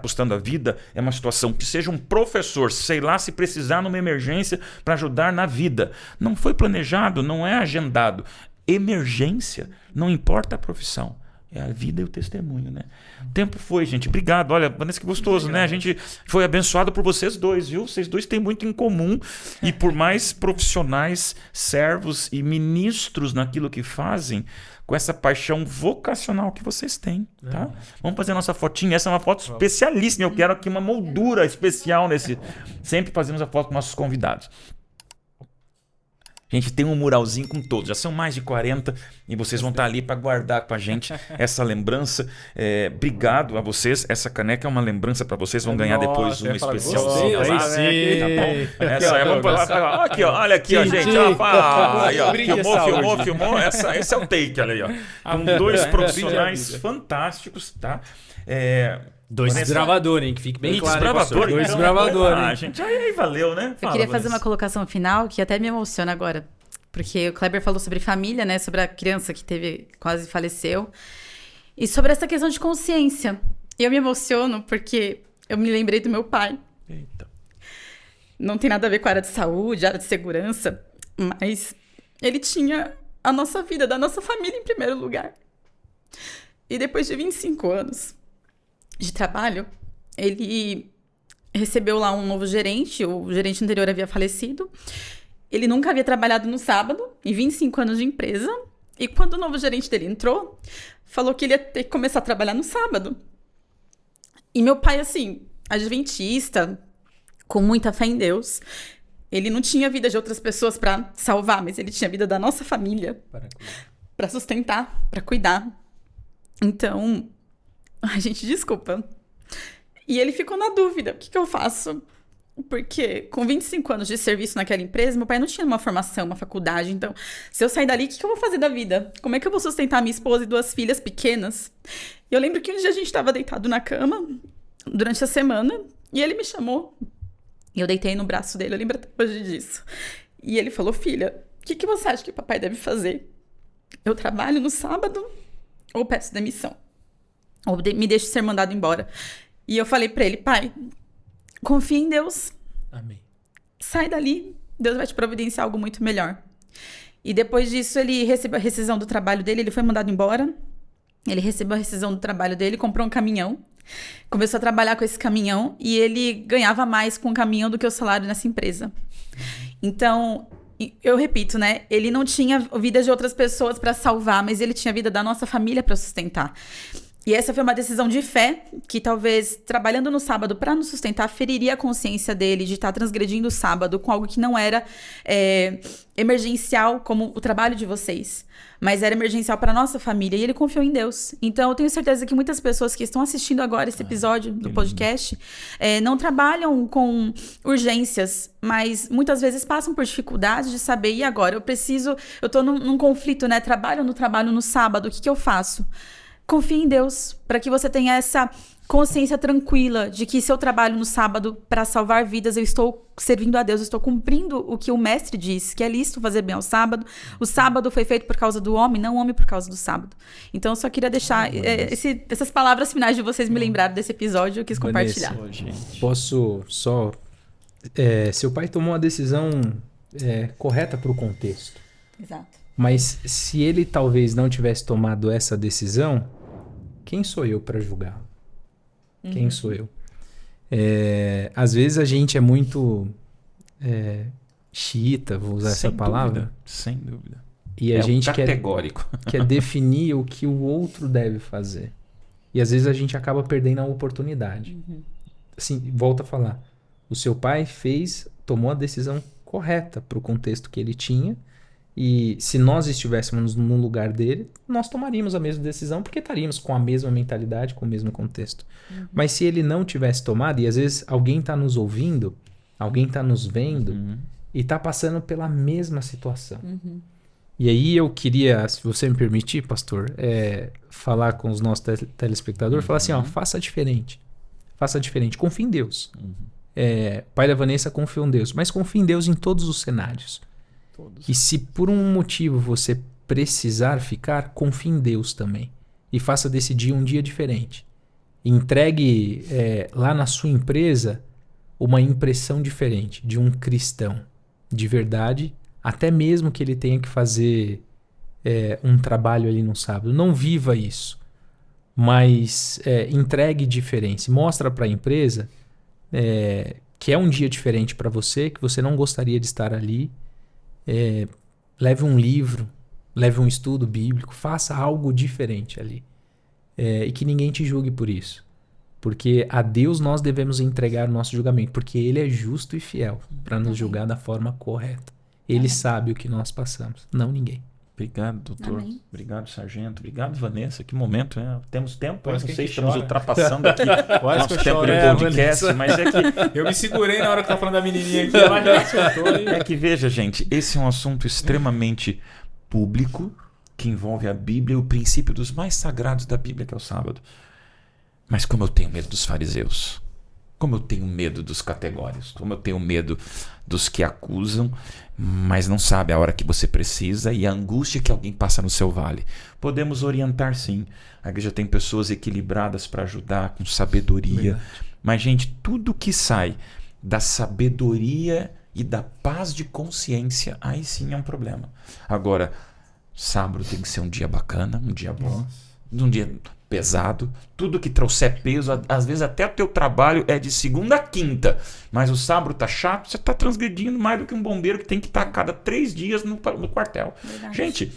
custando a vida, é uma situação que seja um professor, sei lá, se precisar numa emergência para ajudar na vida. Não foi planejado, não é agendado. Emergência, não importa a profissão. É a vida e o testemunho, né? O tempo foi, gente. Obrigado. Olha, Vanessa, que gostoso, né? A gente foi abençoado por vocês dois, viu? Vocês dois têm muito em comum. E por mais profissionais, servos e ministros naquilo que fazem, com essa paixão vocacional que vocês têm, tá? Vamos fazer a nossa fotinha. Essa é uma foto especialíssima. Eu quero aqui uma moldura especial nesse... Sempre fazemos a foto com nossos convidados. A gente tem um muralzinho com todos, já são mais de 40 e vocês vão estar ali para guardar com a gente essa lembrança. Obrigado a vocês, essa caneca é uma lembrança para vocês, vão ganhar depois uma especial. Aqui, ó, olha aqui, ó, gente. Filmou. Esse é o take, olha aí, ó. Com dois profissionais fantásticos, tá? Dois desbravadores, hein? Que fique bem claro. Dois desbravadores, hein? Gente, aí valeu, né? Eu queria fazer uma colocação final que até me emociona agora. Porque o Kleber falou sobre família, né? Sobre a criança que quase faleceu. E sobre essa questão de consciência. E eu me emociono porque eu me lembrei do meu pai. Eita. Não tem nada a ver com a área de saúde, área de segurança. Mas ele tinha a nossa vida, da nossa família em primeiro lugar. E depois de 25 anos... de trabalho, ele recebeu lá um novo gerente, o gerente anterior havia falecido, ele nunca havia trabalhado no sábado, em 25 anos de empresa, e quando o novo gerente dele entrou, falou que ele ia ter que começar a trabalhar no sábado. E meu pai, assim, adventista, com muita fé em Deus, ele não tinha vida de outras pessoas para salvar, mas ele tinha a vida da nossa família, para sustentar, para cuidar. Então... Ai, gente, desculpa. E ele ficou na dúvida, o que eu faço? Porque com 25 anos de serviço naquela empresa, meu pai não tinha uma formação, uma faculdade. Então, se eu sair dali, o que eu vou fazer da vida? Como é que eu vou sustentar minha esposa e 2 filhas pequenas? E eu lembro que um dia a gente estava deitado na cama, durante a semana, e ele me chamou. E eu deitei no braço dele, eu lembro até hoje disso. E ele falou, filha, o que você acha que o papai deve fazer? Eu trabalho no sábado ou peço demissão? ou me deixe ser mandado embora. E eu falei pra ele, pai, confia em Deus, Amém. sai dali, Deus vai te providenciar algo muito melhor. E depois disso, ele recebeu a rescisão do trabalho dele, ele foi mandado embora, ele recebeu a rescisão do trabalho dele, comprou um caminhão, começou a trabalhar com esse caminhão e ele ganhava mais com o caminhão do que o salário nessa empresa. Então, eu repito, né? Ele não tinha vida de outras pessoas para salvar, mas ele tinha a vida da nossa família para sustentar. E essa foi uma decisão de fé que talvez, trabalhando no sábado para nos sustentar, feriria a consciência dele de estar transgredindo o sábado com algo que não era emergencial como o trabalho de vocês, mas era emergencial para nossa família. E ele confiou em Deus. Então, eu tenho certeza que muitas pessoas que estão assistindo agora esse episódio do podcast não trabalham com urgências, mas muitas vezes passam por dificuldades de saber, e agora? Eu tô num conflito, né? Trabalho no sábado, o que eu faço? Confie em Deus, para que você tenha essa consciência tranquila de que se eu trabalho no sábado para salvar vidas, eu estou servindo a Deus, eu estou cumprindo o que o mestre diz, que é lícito fazer bem ao sábado. O sábado foi feito por causa do homem, não o homem por causa do sábado. Então, eu só queria deixar essas palavras finais de vocês me lembraram desse episódio, eu quis compartilhar. Posso só... seu pai tomou uma decisão correta para o contexto. Exato. Mas se ele talvez não tivesse tomado essa decisão, quem sou eu para julgá-lo? Quem sou eu? Às vezes a gente é muito xiita, vou usar essa palavra. Sem dúvida. E a gente categórico. quer definir o que o outro deve fazer. E às vezes a gente acaba perdendo a oportunidade. Assim, volto a falar. O seu pai tomou a decisão correta para o contexto que ele tinha. E se nós estivéssemos no lugar dele, nós tomaríamos a mesma decisão, porque estaríamos com a mesma mentalidade, com o mesmo contexto. Mas se ele não tivesse tomado, e às vezes alguém está nos ouvindo, alguém está nos vendo, e está passando pela mesma situação. E aí eu queria, se você me permitir, pastor, falar com os nossos telespectadores, falar assim, faça diferente. Faça diferente, confie em Deus. O pai da Vanessa confiou em Deus, mas confie em Deus em todos os cenários. E se por um motivo você precisar ficar, confie em Deus também. E faça desse dia um dia diferente. Entregue lá na sua empresa uma impressão diferente de um cristão de verdade, até mesmo que ele tenha que fazer um trabalho ali no sábado. Não viva isso, mas entregue diferença. Mostra para a empresa que é um dia diferente para você, que você não gostaria de estar ali. Leve um livro, leve um estudo bíblico, faça algo diferente ali. E que ninguém te julgue por isso. Porque a Deus nós devemos entregar o nosso julgamento, porque Ele é justo e fiel para nos julgar da forma correta. Ele sabe o que nós passamos, não ninguém. Obrigado, doutor. Amém. Obrigado, sargento. Obrigado, Vanessa. Que momento, né? Temos tempo, Quase não que sei, a gente estamos chora. ultrapassando aqui Quase nosso que eu tempo choro, de podcast, mas é que Eu me segurei na hora que tá falando da menininha aqui, ela já soltou e... É que veja, gente, esse é um assunto extremamente público que envolve a Bíblia e o princípio dos mais sagrados da Bíblia, que é o sábado. Mas como eu tenho medo dos fariseus, como eu tenho medo dos categóricos, como eu tenho medo dos que acusam, mas não sabe a hora que você precisa e a angústia que alguém passa no seu vale. Podemos orientar, sim. A igreja tem pessoas equilibradas para ajudar, com sabedoria. Verdade. Mas, gente, tudo que sai da sabedoria e da paz de consciência, aí sim é um problema. Agora, sábado tem que ser um dia bacana, um dia bom, um dia pesado. Tudo que trouxer peso, às vezes até o teu trabalho é de segunda a quinta, mas o sábado tá chato, você tá transgredindo mais do que um bombeiro que tem que estar a cada 3 dias no quartel. Verdade. Gente,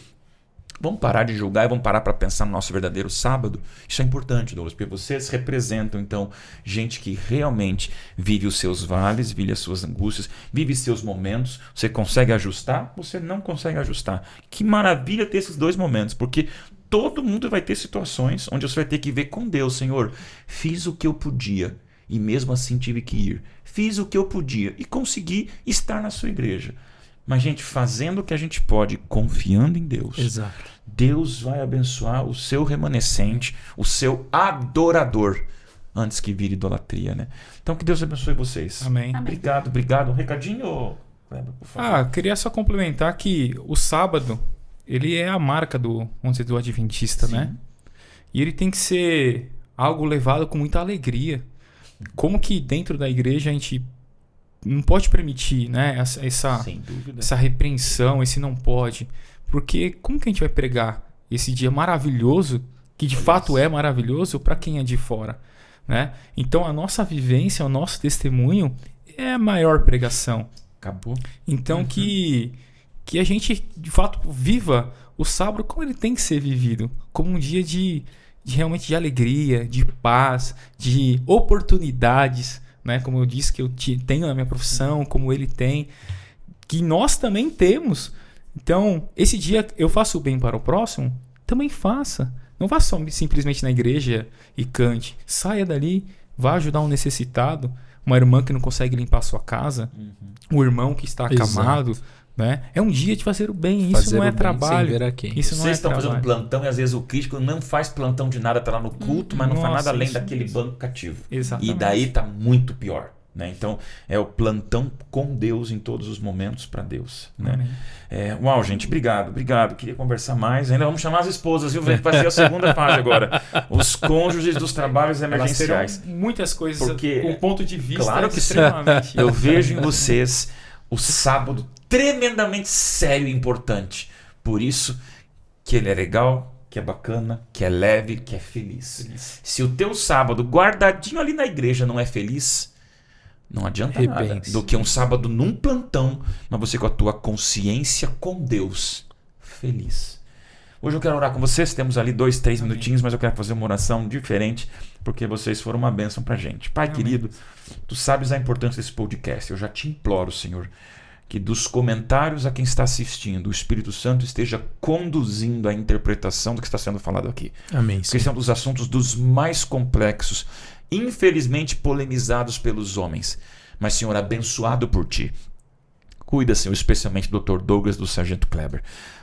vamos parar de julgar e vamos parar para pensar no nosso verdadeiro sábado. Isso é importante, Douglas, porque vocês representam, então, gente que realmente vive os seus vales, vive as suas angústias, vive seus momentos. Você consegue ajustar? Você não consegue ajustar. Que maravilha ter esses 2 momentos, porque todo mundo vai ter situações onde você vai ter que ver com Deus, Senhor, fiz o que eu podia e mesmo assim tive que ir. Fiz o que eu podia e consegui estar na sua igreja. Mas, gente, fazendo o que a gente pode, confiando em Deus, Exato. Deus vai abençoar o seu remanescente, o seu adorador, antes que vire idolatria, né? Então, que Deus abençoe vocês. Amém. Obrigado, obrigado. Um recadinho, Kleber, por favor. Queria só complementar que o sábado, ele é a marca do, vamos dizer, do adventista, Sim. né? E ele tem que ser algo levado com muita alegria. Como que dentro da igreja a gente não pode permitir, né, Sem dúvida. essa repreensão, esse não pode? Porque como que a gente vai pregar esse dia maravilhoso, que de fato é maravilhoso, para quem é de fora, né? Então a nossa vivência, o nosso testemunho é a maior pregação. Acabou. Então que a gente de fato viva o sábado como ele tem que ser vivido, como um dia de realmente de alegria, de paz, de oportunidades, né? Como eu disse que eu tenho na minha profissão, como ele tem, que nós também temos. Então, esse dia eu faço o bem para o próximo, também faça. Não vá só simplesmente na igreja e cante. Saia dali, vá ajudar um necessitado, uma irmã que não consegue limpar a sua casa, um irmão que está acamado. Né? É um dia de fazer o bem. Isso não é trabalho. Isso não é Vocês estão trabalho. fazendo plantão e às vezes o crítico não faz plantão de nada, tá lá no culto, mas não faz nada além daquele banco cativo. Exatamente. E daí tá muito pior. Né? Então é o plantão com Deus em todos os momentos para Deus. Né? Uau, gente, obrigado. Queria conversar mais. Ainda vamos chamar as esposas, viu? Vai ser a segunda fase agora. Os cônjuges dos trabalhos emergenciais. Muitas coisas Porque, com ponto de vista claro que sim. extremamente. Eu vejo em vocês o sábado tremendamente sério e importante. Por isso que ele é legal, que é bacana, que é leve, que é feliz. Se o teu sábado guardadinho ali na igreja não é feliz, não adianta nada. Do que um sábado num plantão, mas você com a tua consciência com Deus feliz. Hoje eu quero orar com vocês, temos ali 2-3 minutinhos, mas eu quero fazer uma oração diferente, porque vocês foram uma bênção pra gente. Pai querido, tu sabes a importância desse podcast. Eu já te imploro, Senhor, que dos comentários a quem está assistindo, o Espírito Santo esteja conduzindo a interpretação do que está sendo falado aqui. Amém. Porque são dos assuntos dos mais complexos, infelizmente polemizados pelos homens, mas, Senhor, abençoado por Ti. Cuida, Senhor, especialmente do Dr. Douglas, do Sargento Kleber.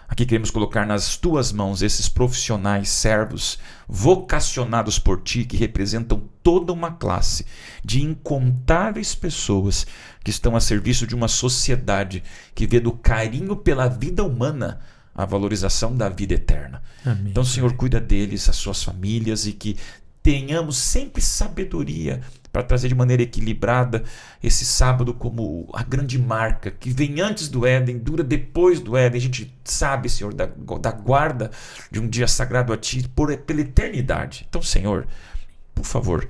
Aqui queremos colocar nas Tuas mãos esses profissionais, servos, vocacionados por Ti, que representam toda uma classe de incontáveis pessoas que estão a serviço de uma sociedade que vê do carinho pela vida humana a valorização da vida eterna. Amém. Então, Senhor, cuida deles, as suas famílias, e que tenhamos sempre sabedoria para trazer de maneira equilibrada esse sábado como a grande marca que vem antes do Éden, dura depois do Éden. A gente sabe, Senhor, da guarda de um dia sagrado a Ti pela eternidade. Então, Senhor, por favor,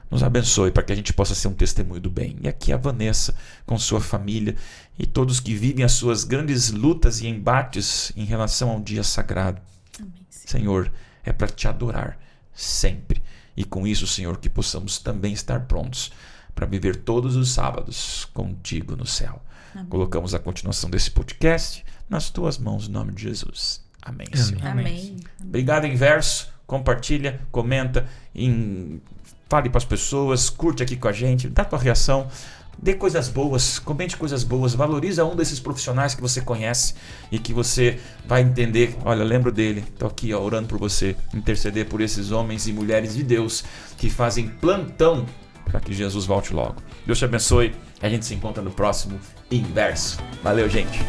nos abençoe para que a gente possa ser um testemunho do bem. E aqui a Vanessa com sua família e todos que vivem as suas grandes lutas e embates em relação ao dia sagrado. Amém, Senhor, é para Te adorar sempre. E com isso, Senhor, que possamos também estar prontos para viver todos os sábados contigo no céu. Amém. Colocamos a continuação desse podcast nas Tuas mãos, em nome de Jesus. Amém, Senhor. Amém. Obrigado, Inverso. Compartilha, comenta, fale para as pessoas, curte aqui com a gente, dá tua reação. Dê coisas boas, comente coisas boas, valoriza um desses profissionais que você conhece e que você vai entender. Olha, lembro dele, estou aqui orando por você, interceder por esses homens e mulheres de Deus que fazem plantão para que Jesus volte logo. Deus te abençoe, a gente se encontra no próximo Inverso. Valeu, gente!